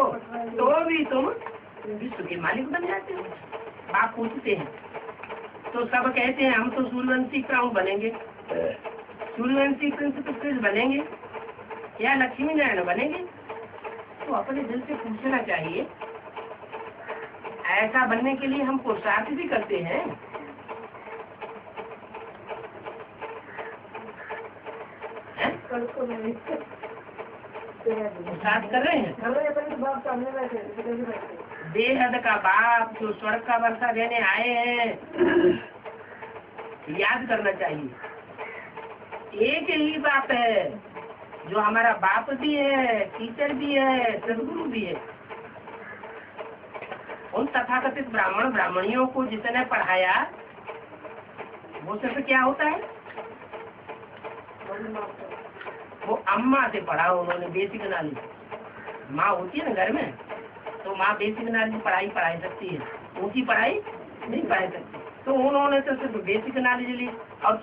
तो भी तुम विश्व के मालिक बन जाते हो। बाप पूछते हैं तो सब कहते हैं हम तो सूर्यवंशी क्राउन बनेंगे, सूर्यवंशी प्रिंसेस बनेंगे या लक्ष्मी नारायण बनेंगे। तो अपने दिल से पूछना चाहिए, ऐसा बनने के लिए हम पुरुषार्थ भी करते हैं। पुरुषार्थ कर रहे हैं। बेहद का बाप जो स्वर्ग का वर्षा देने आए हैं, याद करना चाहिए। एक ही बाप है जो हमारा बाप भी है, टीचर भी है, सदगुरु भी है। उन तथाकथित ब्राह्मण ब्राह्मणियों को जिसने पढ़ाया वो सिर्फ क्या होता है? वो अम्मा से पढ़ा उन्होंने, बेसिक नॉलेज। माँ होती है ना घर में, तो माँ बेसिक नॉलेज पढ़ाई सकती है, ऊंची पढ़ाई नहीं पढ़ाई सकती। तो उन्होंने तो सिर्फ बेसिक नॉलेज ली। और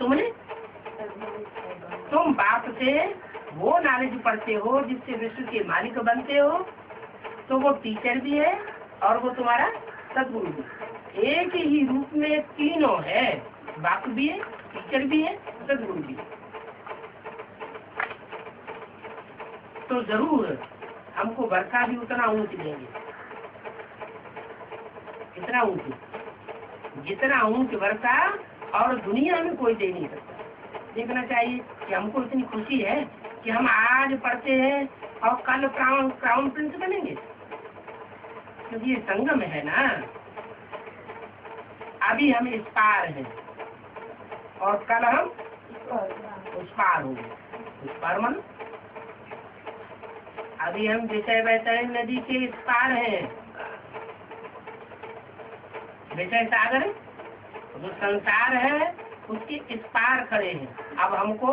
तुम बाप से वो नॉलेज पढ़ते हो जिससे विश्व के मालिक बनते हो। तो वो टीचर भी है और वो तुम्हारा सदगुरु भी। एक ही रूप में तीनों है, बाप भी है, टीचर भी है, सदगुरु भी है। तो जरूर हमको वर्षा भी उतना ऊंच देंगे। इतना ऊंच, जितना ऊंच वर्षा और दुनिया में कोई दे नहीं सकता। देखना चाहिए कि हमको इतनी खुशी है कि हम आज पढ़ते हैं और कल क्राउन प्रिंस बनेंगे, क्योंकि ये संगम है ना। अभी हम इस पार हैं और कल हम उस पार होंगे। उस पार मन अभी हम विषय वैतरण नदी के इस पार हैं, विषय सागर जो संसार है उसके इस पार खड़े हैं। अब हमको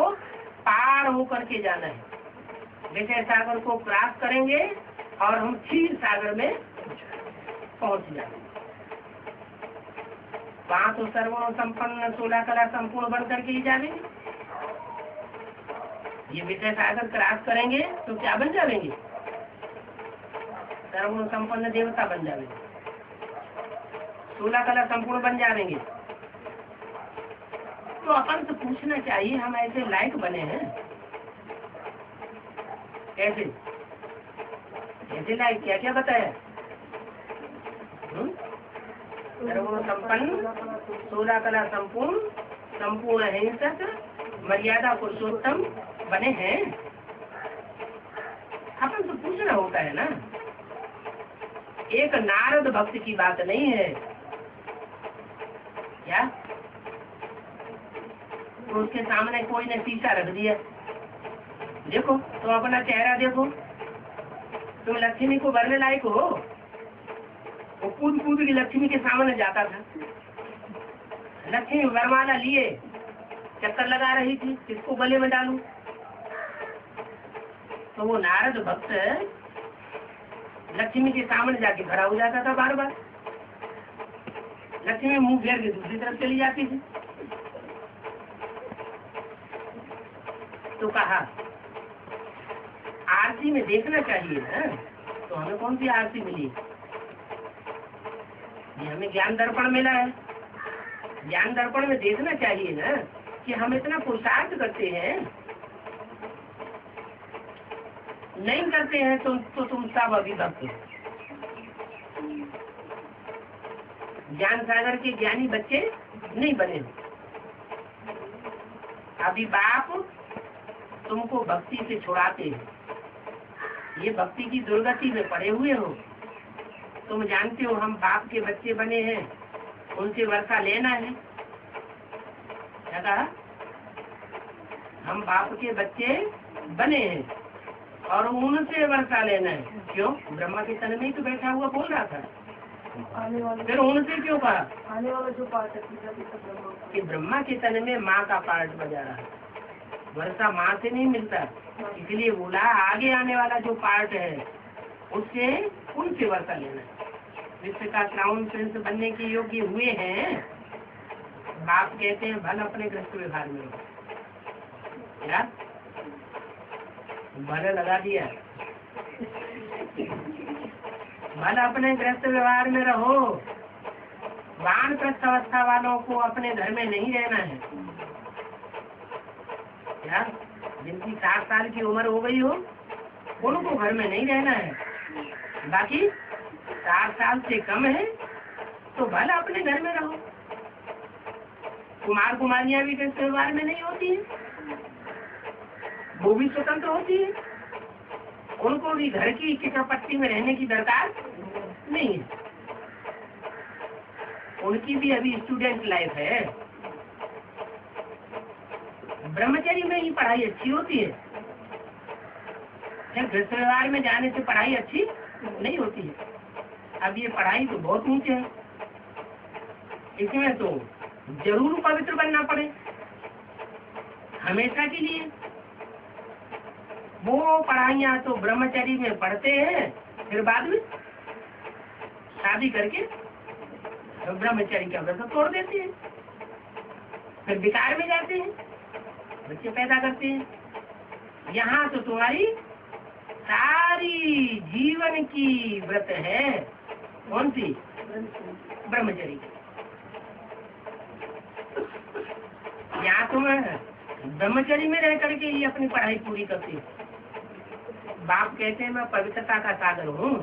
पार होकर के जाना है। विषय सागर को क्रॉस करेंगे और हम क्षीर सागर में पहुंच जाएंगे। वहां तो सर्वगुण संपन्न 16 कला संपूर्ण बन करके ही जाएंगे। ये विषय सागर क्रॉस करेंगे तो क्या बन जाएंगे? सर्वगुण संपन्न देवता बन जाएंगे, 16 कला संपूर्ण बन जाएंगे। तो अपन से पूछना चाहिए हम ऐसे लायक बने हैं कैसे? ऐसे लायक क्या क्या बताया? सर्वगुण संपन्न 16 कला संपूर्ण संपूर्ण अहिंसक मर्यादा पुरुषोत्तम बने हैं। अपन से पूछना होता है ना। एक नारद भक्त की बात नहीं है क्या? तो उसके सामने कोई ने शीशा रख दिया, देखो तुम अपना चेहरा देखो, तुम लक्ष्मी को भरने लायक हो। वो कूद कूद की लक्ष्मी के सामने जाता था। लक्ष्मी वरमाला लिए चक्कर लगा रही थी, किसको गले में डालूं? तो वो नारद भक्त लक्ष्मी के सामने जाके खड़ा हो जाता था बार बार। लक्ष्मी मुंह फेर के दूसरी तरफ चली जाती थी। तो कहा आरती में देखना चाहिए ना। तो हमें कौन सी आरती मिली? ये हमें ज्ञान दर्पण मिला है। ज्ञान दर्पण में देखना चाहिए ना कि हम इतना पुरुषार्थ करते हैं, नहीं करते हैं तो तुम सब अभिभक्त हो। ज्ञान सागर के ज्ञानी बच्चे नहीं बने हो। अभी बाप तुमको भक्ति से छुड़ाते हैं। ये भक्ति की दुर्गति में पड़े हुए हो। तुम जानते हो हम बाप के बच्चे बने हैं, उनसे वर्षा लेना है। क्या कहा? हम बाप के बच्चे बने हैं और उनसे वर्षा लेना है। क्यों? ब्रह्मा के तन में ही तो बैठा हुआ बोल रहा था। आने वाले फिर उनसे क्यों कहा? आने वाला जो पाठ है कि ब्रह्मा के तन में माँ का पार्ट बजा रहा है। वर्षा माँ से नहीं मिलता, इसलिए बोला आगे आने वाला जो पार्ट है उससे उनसे वर्षा लेना है। विश्व का क्राउन प्रिंस बनने के योग्य हुए हैं। बाप कहते हैं भल अपने ग्रस्त व्यवहार में रहो। यार भले लगा दिया, भल अपने ग्रस्त व्यवहार में रहो। वानप्रस्थ अवस्था वालों को अपने घर में नहीं रहना है। क्या? जिनकी 60 साल की उम्र हो गई हो उनको घर में नहीं रहना है। बाकी 60 साल से कम है तो भला अपने घर में रहो। कुमार कुमारियां भी ग्रस्त व्यवहार में नहीं होती है, वो भी स्वतंत्र होती है। उनको भी घर की चित्रपट्टी में रहने की दरकार नहीं है। उनकी भी अभी स्टूडेंट लाइफ है। ब्रह्मचर्य में ही पढ़ाई अच्छी होती है। ग्रस्त व्यवहार में जाने से पढ़ाई अच्छी नहीं होती है। अब ये पढ़ाई तो बहुत ऊंचे है, इसमें तो जरूर पवित्र बनना पड़े हमेशा के लिए। वो पढ़ाइयाँ तो ब्रह्मचर्य में पढ़ते हैं, फिर बाद में शादी करके ब्रह्मचर्य का व्रत तोड़ देते हैं, फिर विकार में जाते हैं, बच्चे पैदा करते हैं। यहाँ तो तुम्हारी सारी जीवन की व्रत है। कौन सी? ब्रह्मचर्य। यहाँ तुम ब्रह्मचर्य में रह करके ही अपनी पढ़ाई पूरी करते हो। बाप कहते हैं मैं पवित्रता का सागर हूँ।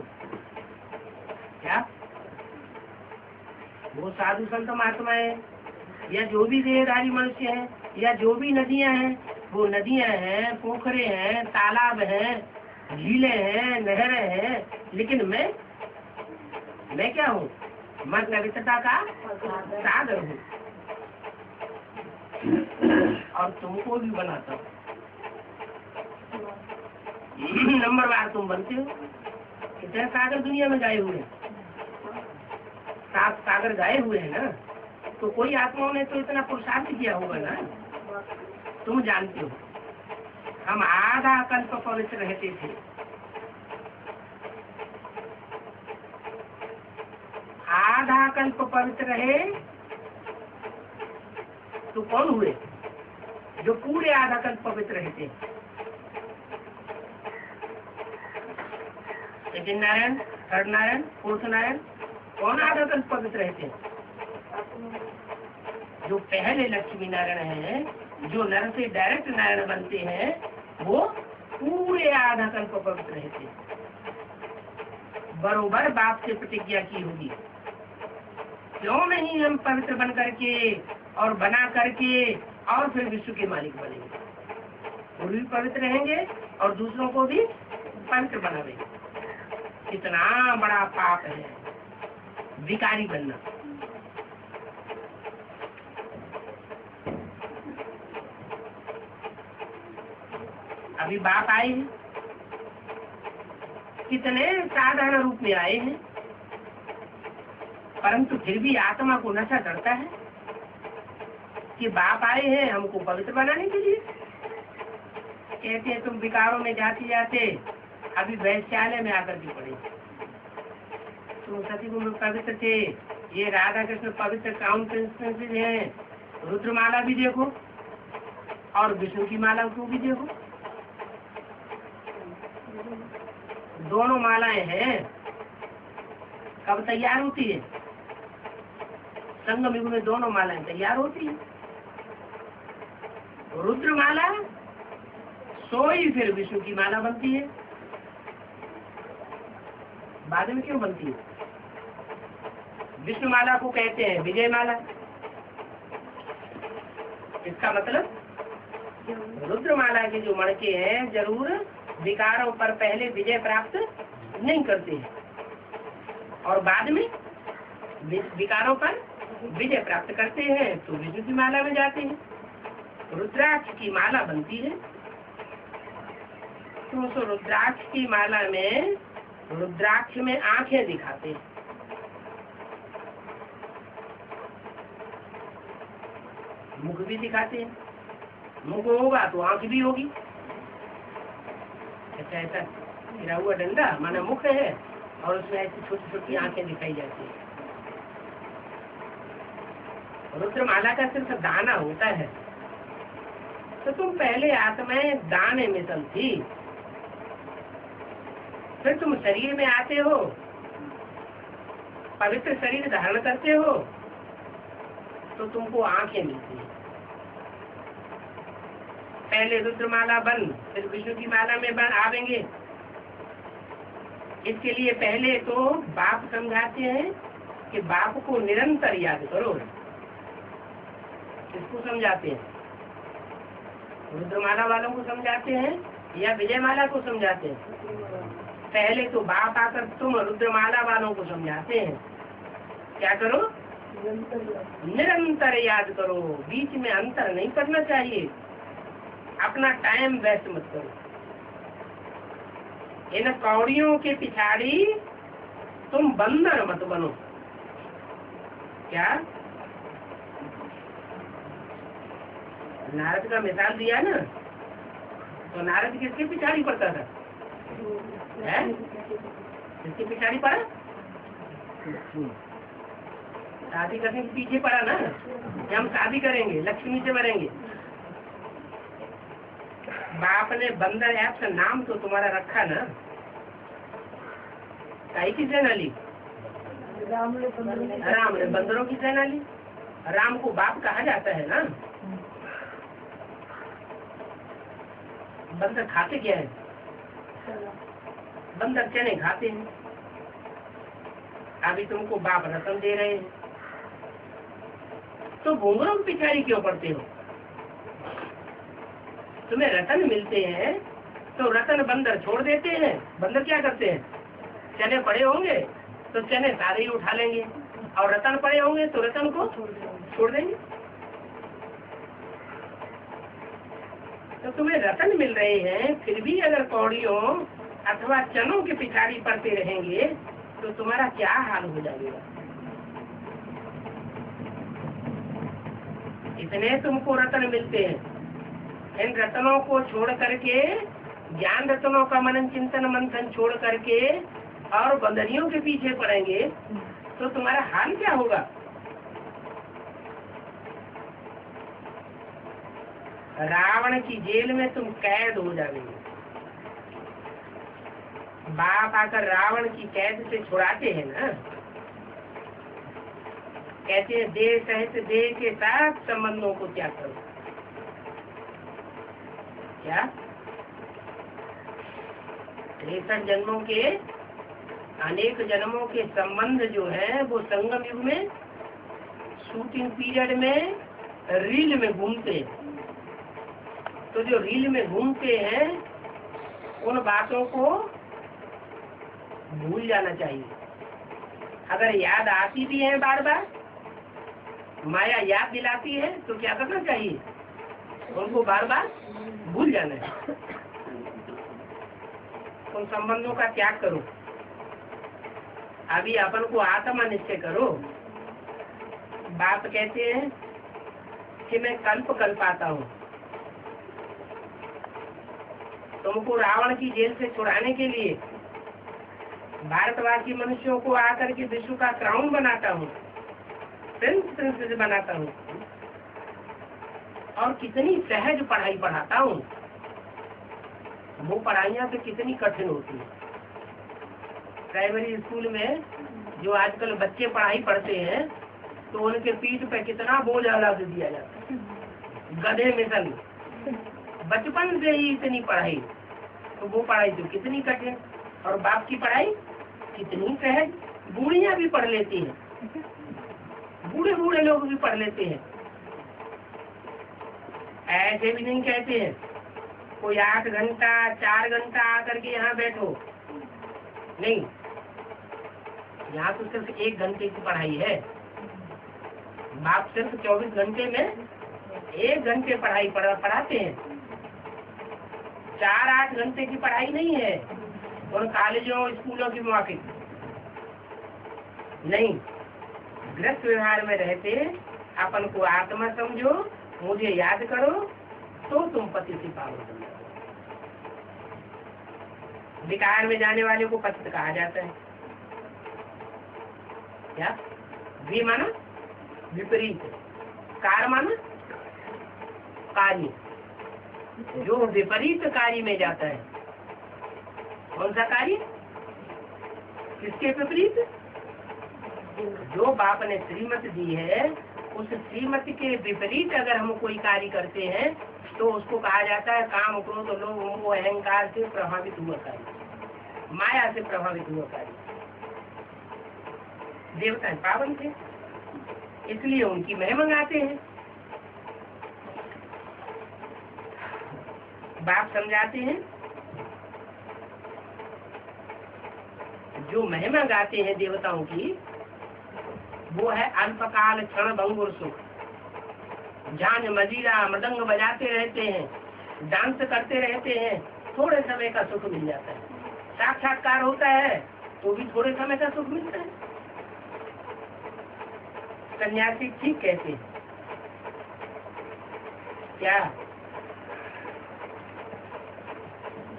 क्या वो साधु संत महात्मा है या जो भी देहधारी मनुष्य है या जो भी नदियां हैं, वो नदियां हैं, पोखरे हैं, तालाब हैं, झीलें हैं, नहरें हैं, लेकिन मैं क्या हूँ? मैं पवित्रता का सागर हूँ और तुमको भी बनाता हूँ। नंबर बार तुम बनते हो। कितने सागर दुनिया में गाए हुए हैं? 7 सागर गाए हुए हैं ना। तो कोई आत्माओं ने तो इतना पुरुषार्थ किया होगा ना। तुम जानते हो हम आधा कल्प पवित्र रहते थे, आधा कल्प पवित्र रहे तो कौन हुए? जो पूरे आधा कल्प पवित्र रहते हैं। Second Narayan, third Narayan, fourth Narayan, कौन आधा कल्प पवित्र रहते हैं? जो पहले लक्ष्मी नारायण हैं, जो नर से डायरेक्ट नारायण बनते हैं, वो पूरे आधा कल्प पवित्र रहते हैं। बरोबर बाप से प्रतिज्ञा की होगी, क्यों नहीं हम पवित्र बन करके और बना करके और फिर विश्व के मालिक बनेंगे। वो भी पवित्र रहेंगे और दूसरों को भी पवित्र बनावेंगे। कितना बड़ा पाप है भिखारी बनना। अभी बाप आए हैं, कितने साधारण रूप में आए हैं, परंतु फिर भी आत्मा को नशा चढ़ता है कि बाप आए हैं हमको पवित्र बनाने के लिए। कहते हैं तुम विकारों में जाते जाते अभी वैश्यालय में आकर के पड़े। तुम सतीगुरु में पवित्र थे, ये राधा कृष्ण पवित्र काउंटेंस है। रुद्रमाला भी देखो और विष्णु की माला को भी देखो, दोनों मालाएं हैं। कब तैयार होती है? संगम युग में दोनों मालाएं तैयार होती है। रुद्रमाला सोई फिर विष्णु की माला बनती है। बाद में क्यों बनती है? विष्णु माला को कहते हैं विजय माला। इसका मतलब रुद्रमाला के जो मणके हैं जरूर विकारों पर पहले विजय प्राप्त नहीं करते हैं और बाद में विकारों पर विजय प्राप्त करते हैं तो विष्णु की माला में जाते हैं, रुद्राक्ष की माला बनती है। तो उस रुद्राक्ष की माला में रुद्राक्ष में आंखें दिखाते हैं। मुख भी दिखाते हैं, मुख होगा तो आंख भी होगी। अच्छा ऐसा गिरा हुआ डंडा माना मुख है और उसमें ऐसी छोटी छोटी आंखें दिखाई जाती है। रुद्रमाला का सिर्फ दाना होता है। तो तुम पहले आत्माएं दाने में सब थी, फिर तुम शरीर में आते हो, पवित्र शरीर धारण करते हो तो तुमको आंखें मिलती है। पहले रुद्रमाला बन फिर विष्णु की माला में बन आवेंगे। इसके लिए पहले तो बाप समझाते हैं कि बाप को निरंतर याद करो। इसको समझाते हैं, रुद्रमाला वालों को समझाते हैं या विजय माला को समझाते हैं? पहले तो बाप आकर तुम रुद्रमाला वालों को समझाते हैं क्या करो? निरंतर याद करो, बीच में अंतर नहीं करना चाहिए। अपना टाइम वेस्ट मत करो। इन कौड़ियों के पिछाड़ी तुम बंदर मत बनो। क्या नारद का मिसाल दिया ना, तो नारद किसके पिछाड़ी पड़ता था? किसके पिछाड़ी पड़ा? शादी करने के पीछे पड़ा ना कि हम शादी करेंगे, लक्ष्मी से मरेंगे। बाप ने बंदर ऐप का नाम तो तुम्हारा रखा ना, काई की सेना ली? राम ने बंदरों की सेना ली। राम को बाप कहा जाता है ना। बंदर खाते क्या है? बंदर चने खाते हैं। अभी तुमको बाप रतन दे रहे हैं, तो घुंघरों की पिछाड़ी क्यों पड़ते हो? तुम्हें रतन मिलते हैं तो रतन बंदर छोड़ देते हैं। बंदर क्या करते हैं? चने पड़े होंगे तो चने सारे ही उठा लेंगे, और रतन पड़े होंगे तो रतन को छोड़ देंगे। तो तुम्हें रतन मिल रहे हैं, फिर भी अगर कौड़ियों अथवा चनों के पिछाड़ी पड़ते रहेंगे तो तुम्हारा क्या हाल हो जाएगा? इतने तुमको रतन मिलते हैं, इन रत्नों को छोड़ करके, ज्ञान रत्नों का मनन चिंतन मंथन छोड़ करके और बंदरियों के पीछे पड़ेंगे तो तुम्हारा हाल क्या होगा? रावण की जेल में तुम कैद हो जाओगे। बाप आकर रावण की कैद से छुड़ाते हैं ना, कहते हैं देह सहित देह के साथ संबंधों को त्याग करो। क्या 63 जन्मों के, अनेक जन्मों के संबंध जो है वो संगम युग में शूटिंग पीरियड में रील में घूमते हैं। तो जो रील में घूमते हैं उन बातों को भूल जाना चाहिए। अगर याद आती भी है, बार बार माया याद दिलाती है, तो क्या करना चाहिए? उनको बार बार भूल जाना है। उन संबंधों का त्याग करो। अभी अपन को आत्मा निश्चय करो। बाप कहते हैं कि मैं कल्प कल्पाता हूँ। तुमको रावण की जेल से छुड़ाने के लिए भारतवासी मनुष्यों को आकर के विश्व का क्राउन बनाता हूँ, प्रिंसेस बनाता हूँ, और कितनी सहज पढ़ाई पढ़ाता हूँ। वो पढ़ाइयाँ तो कितनी कठिन होती है। प्राइमरी स्कूल में जो आजकल बच्चे पढ़ाई पढ़ते हैं तो उनके पीठ पे कितना बोझ अलग दिया जाता है। गधे मिशन, बचपन से ही इतनी पढ़ाई, तो वो पढ़ाई तो कितनी कठिन। और बाप की पढ़ाई कितनी सहज। बूढ़ियां भी पढ़ लेती हैं, बूढ़े बूढ़े लोग भी पढ़ लेते हैं। ऐसे भी नहीं कहते हैं कोई 8 घंटा 4 घंटा आकर के यहाँ बैठो, नहीं। यहाँ तो सिर्फ 1 घंटे की पढ़ाई है। बाप सिर्फ 24 घंटे में 1 घंटे पढ़ाई पढ़ाते हैं। 4-8 घंटे की पढ़ाई नहीं है और कॉलेजों स्कूलों की मौके नहीं। गृहस्थ व्यवहार में रहते अपन को आत्मा समझो, मुझे याद करो, तो तुम पति से पावन बन जाओ। विकार में जाने वाले को पतित कहा जाता है। क्या? भी माना विपरीत, कार माना कार्य। जो विपरीत कार्य में जाता है, कौन सा कार्य? किसके विपरीत? जो बाप ने श्रीमत दी है उस श्रीमत के विपरीत अगर हम कोई कार्य करते हैं तो उसको कहा जाता है काम, क्रोध, लोभ, मोह, अहंकार से प्रभावित हुआ कार्य, माया से प्रभावित हुआ कार्य। देवता पावन थे इसलिए उनकी महिमा गाते हैं। बाप समझाते हैं जो महिमा गाते हैं देवताओं की, वो है अल्पकाल क्षण भंगुर सुख। झांझ मजीरा मृदंग बजाते रहते हैं, डांस करते रहते हैं, थोड़े समय का सुख मिल जाता है। साक्षात्कार होता है तो भी थोड़े समय का सुख मिलता है। सन्यासी ठीक कहते हैं। क्या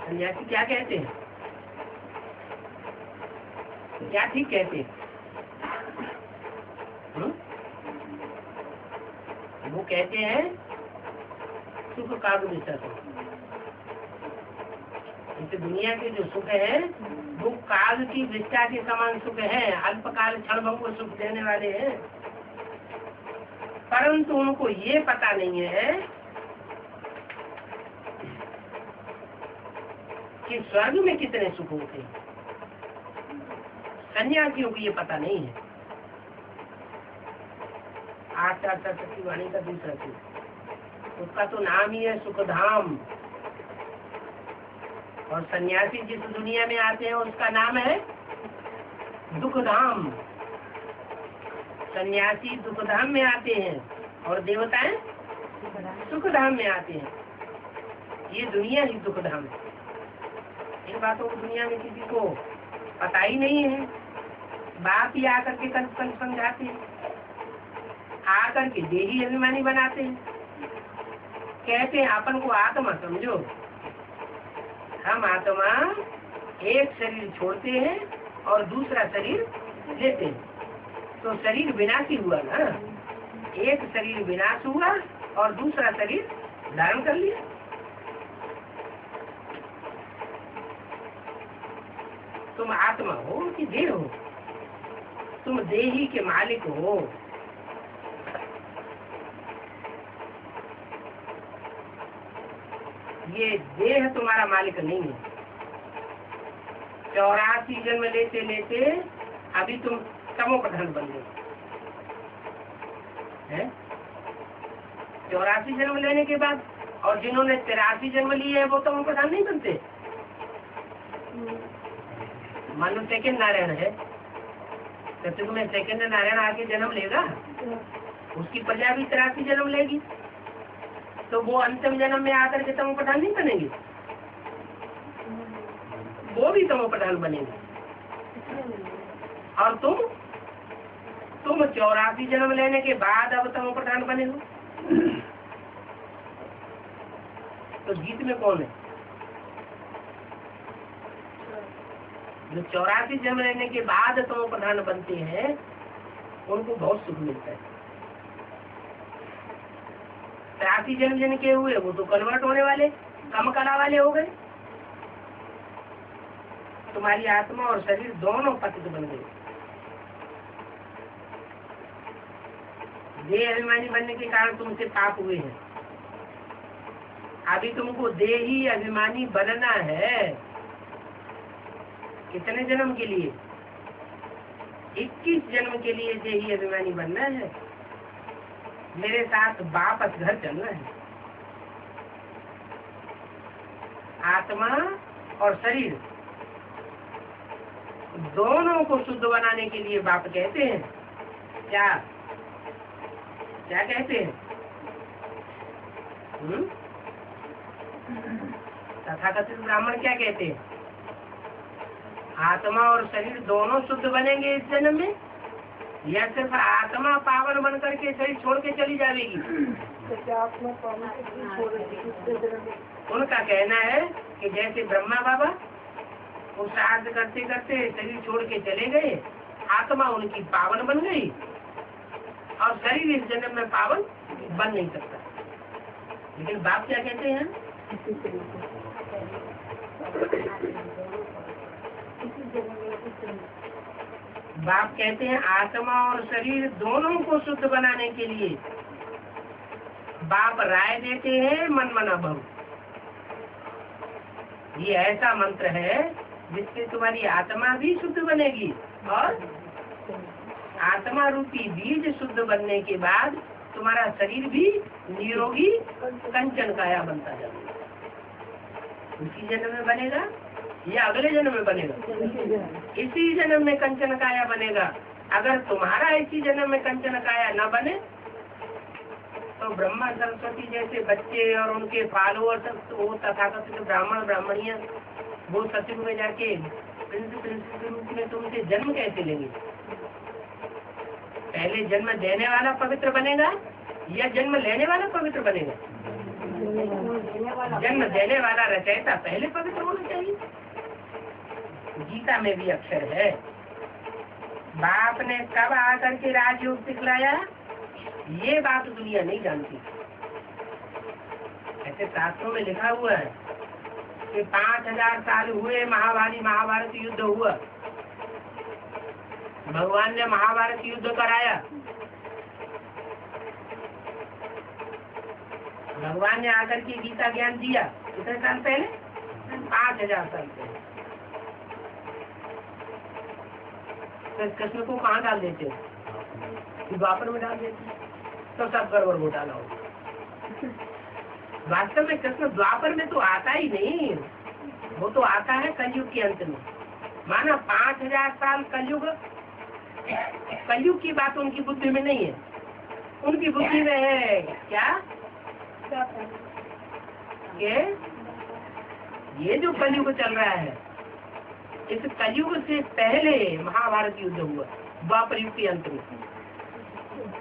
सन्यासी क्या कहते हैं? क्या ठीक कहते हैं? वो कहते हैं सुख काग विसर्ग। इस दुनिया के जो सुख है वो काग की वृक्षा के समान सुख है, अल्पकाल क्षण भंगुर सुख देने वाले हैं। परंतु उनको ये पता नहीं है कि स्वर्ग में कितने सुख होते हैं। सन्यासियों को ये पता नहीं है। आचार्य सती वाणी का दूसरा चीज, उसका तो नाम ही है सुखधाम। और सन्यासी जिस दुनिया में आते हैं उसका नाम है दुखधाम। सन्यासी दुखधाम में आते हैं और देवताएं सुखधाम में आते हैं। ये दुनिया ही दुखधाम है। इन बातों को दुनिया में किसी को पता ही नहीं है। बाप ही आकर के कल समझाते हैं, आकर के देही अभिमानी बनाते हैं, कहते हैं अपन को आत्मा समझो। हम आत्मा एक शरीर छोड़ते हैं और दूसरा शरीर लेते हैं, तो शरीर विनाशी हुआ ना। एक शरीर विनाश हुआ और दूसरा शरीर धारण कर लिया। तुम आत्मा हो कि देह हो? तुम देही के मालिक हो। ये देह तुम्हारा मालिक नहीं है। 84 जन्म लेते लेते अभी तुम तमो प्रधान बन गए। 84 जन्म लेने के बाद, और जिन्होंने 83 जन्म लिए है वो तमो प्रधान नहीं बनते। मान लो सेकंड नारायण है, सतयुग में सेकंड नारायण आके जन्म लेगा, उसकी प्रजा भी 83 जन्म लेगी, तो वो अंतिम जन्म में आकर के तमो प्रधान नहीं बनेंगे, वो भी तमो प्रधान बनेंगे। और तुम 84 जन्म लेने के बाद अब तमो प्रधान बने हो, तो जीत में कौन है? जो 84 जन्म लेने के बाद तमो प्रधान बनते हैं उनको बहुत सुख मिलता है। 83 जन्म जिनके हुए वो तो कन्वर्ट होने वाले, कम कला वाले हो गए। तुम्हारी आत्मा और शरीर दोनों पतित बन गए। देह अभिमानी बनने के कारण तुमसे पाप हुए हैं। अभी तुमको देही अभिमानी बनना है। कितने जन्म के लिए? 21 जन्म के लिए देही अभिमानी बनना है। मेरे साथ वापस घर चलना है। आत्मा और शरीर दोनों को शुद्ध बनाने के लिए बाप कहते हैं क्या क्या कहते हैं? तथाकथित ब्राह्मण क्या कहते हैं? आत्मा और शरीर दोनों शुद्ध बनेंगे इस जन्म में, या सिर्फ आत्मा पावन बन करके शरीर छोड़ के चली जाएगी? उनका कहना है कि जैसे ब्रह्मा बाबा वो श्राद्ध करते करते शरीर छोड़ के चले गए, आत्मा उनकी पावन बन गई और शरीर इस जन्म में पावन बन नहीं सकता। लेकिन बाप क्या कहते हैं? बाप कहते हैं आत्मा और शरीर दोनों को शुद्ध बनाने के लिए बाप राय देते हैं मन मना बहु। ये ऐसा मंत्र है जिससे तुम्हारी आत्मा भी शुद्ध बनेगी और आत्मा रूपी बीज शुद्ध बनने के बाद तुम्हारा शरीर भी निरोगी कंचन काया बनता जाएगा। इसी जन्म में बनेगा या अगले जन्म में बनेगा? इसी जन्म में कंचन काया बनेगा। अगर तुम्हारा इसी जन्म में कंचन काया न बने तो ब्रह्मा सरस्वती जैसे बच्चे और उनके फॉलोअर्स, वो तथाकथित ब्राह्मण ब्राह्मणियां, वो सत्युग में जाके प्रिंस के रूप में तुमसे जन्म कैसे लेंगे? पहले जन्म देने वाला पवित्र बनेगा या जन्म लेने वाला पवित्र बनेगा? जन्म देने वाला रचयिता पहले पवित्र होना चाहिए। गीता में भी अक्षर है। बाप ने कब आकर के राजयोग सिखलाया, ये बात दुनिया नहीं जानती। ऐसे शास्त्रों में लिखा हुआ है कि 5000 साल हुए महाभारत युद्ध हुआ। भगवान ने महाभारत युद्ध कराया। भगवान ने आकर के गीता ज्ञान दिया कितने साल पहले? 5000 साल पहले। तो कृष्ण को कहाँ डाल देते, द्वापर में डाल देते, तो सब गड़बड़ घोटाला हो। वास्तव में कृष्ण द्वापर में तो आता ही नहीं, वो तो आता है कलयुग के अंत में। माना 5000 साल कलयुग, कलयुग की बात उनकी बुद्धि में नहीं है। उनकी बुद्धि में है क्या, ये जो कलयुग चल रहा है, इस कलयुग से पहले महाभारत युद्ध हुआ, द्वापर युग के अंत में।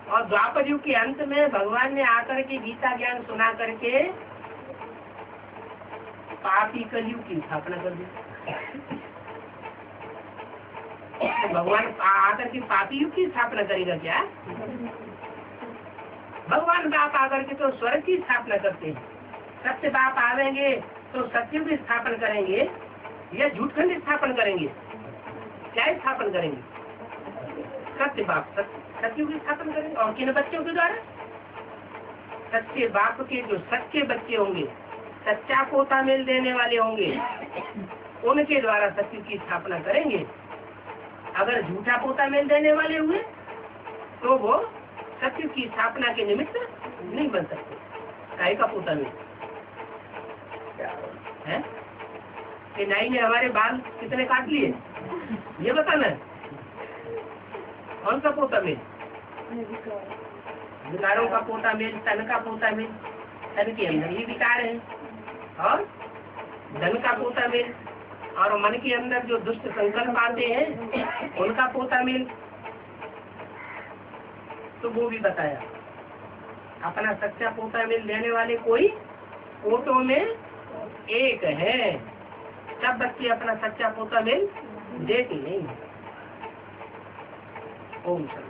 और द्वापर युग के अंत में भगवान ने आकर के गीता ज्ञान सुना करके पापी कलयुग की स्थापना कर दी। तो भगवान आकर के पापी युग की स्थापना करेगा क्या? भगवान बाप आकर के तो स्वर्ग की स्थापना करते हैं। सत्य बाप आवेंगे तो सत्युग की स्थापना करेंगे या झूठखंड स्थापन करेंगे? क्या स्थापन करेंगे? सत्य बाप सत्युग की स्थापना करेंगे। और किन बच्चों के द्वारा? सच्चे बाप के जो सच्चे बच्चे होंगे, सच्चा पोता मेल देने वाले होंगे, उनके द्वारा सत्युग की स्थापना करेंगे। अगर झूठा पोता मेल देने वाले हुए तो वो सत्युग की स्थापना के निमित्त नहीं बन सकते। गाय का पोता मेल है कि नाई ने हमारे बाल कितने काट लिए, ये बताना। कौन सा पोता मेल? विकारों का पोता मेल, तन का पोता मेल, तन के अंदर ही विकार है, और धन का पोता मेल, और मन के अंदर जो दुष्ट संकल्प आते हैं उनका पोता मेल, तो वो भी बताया। अपना सच्चा पोता मेल देने वाले कोई पोतों में एक है। सब बच्चे अपना सच्चा पोता मेल देते नहीं। ओम शांति।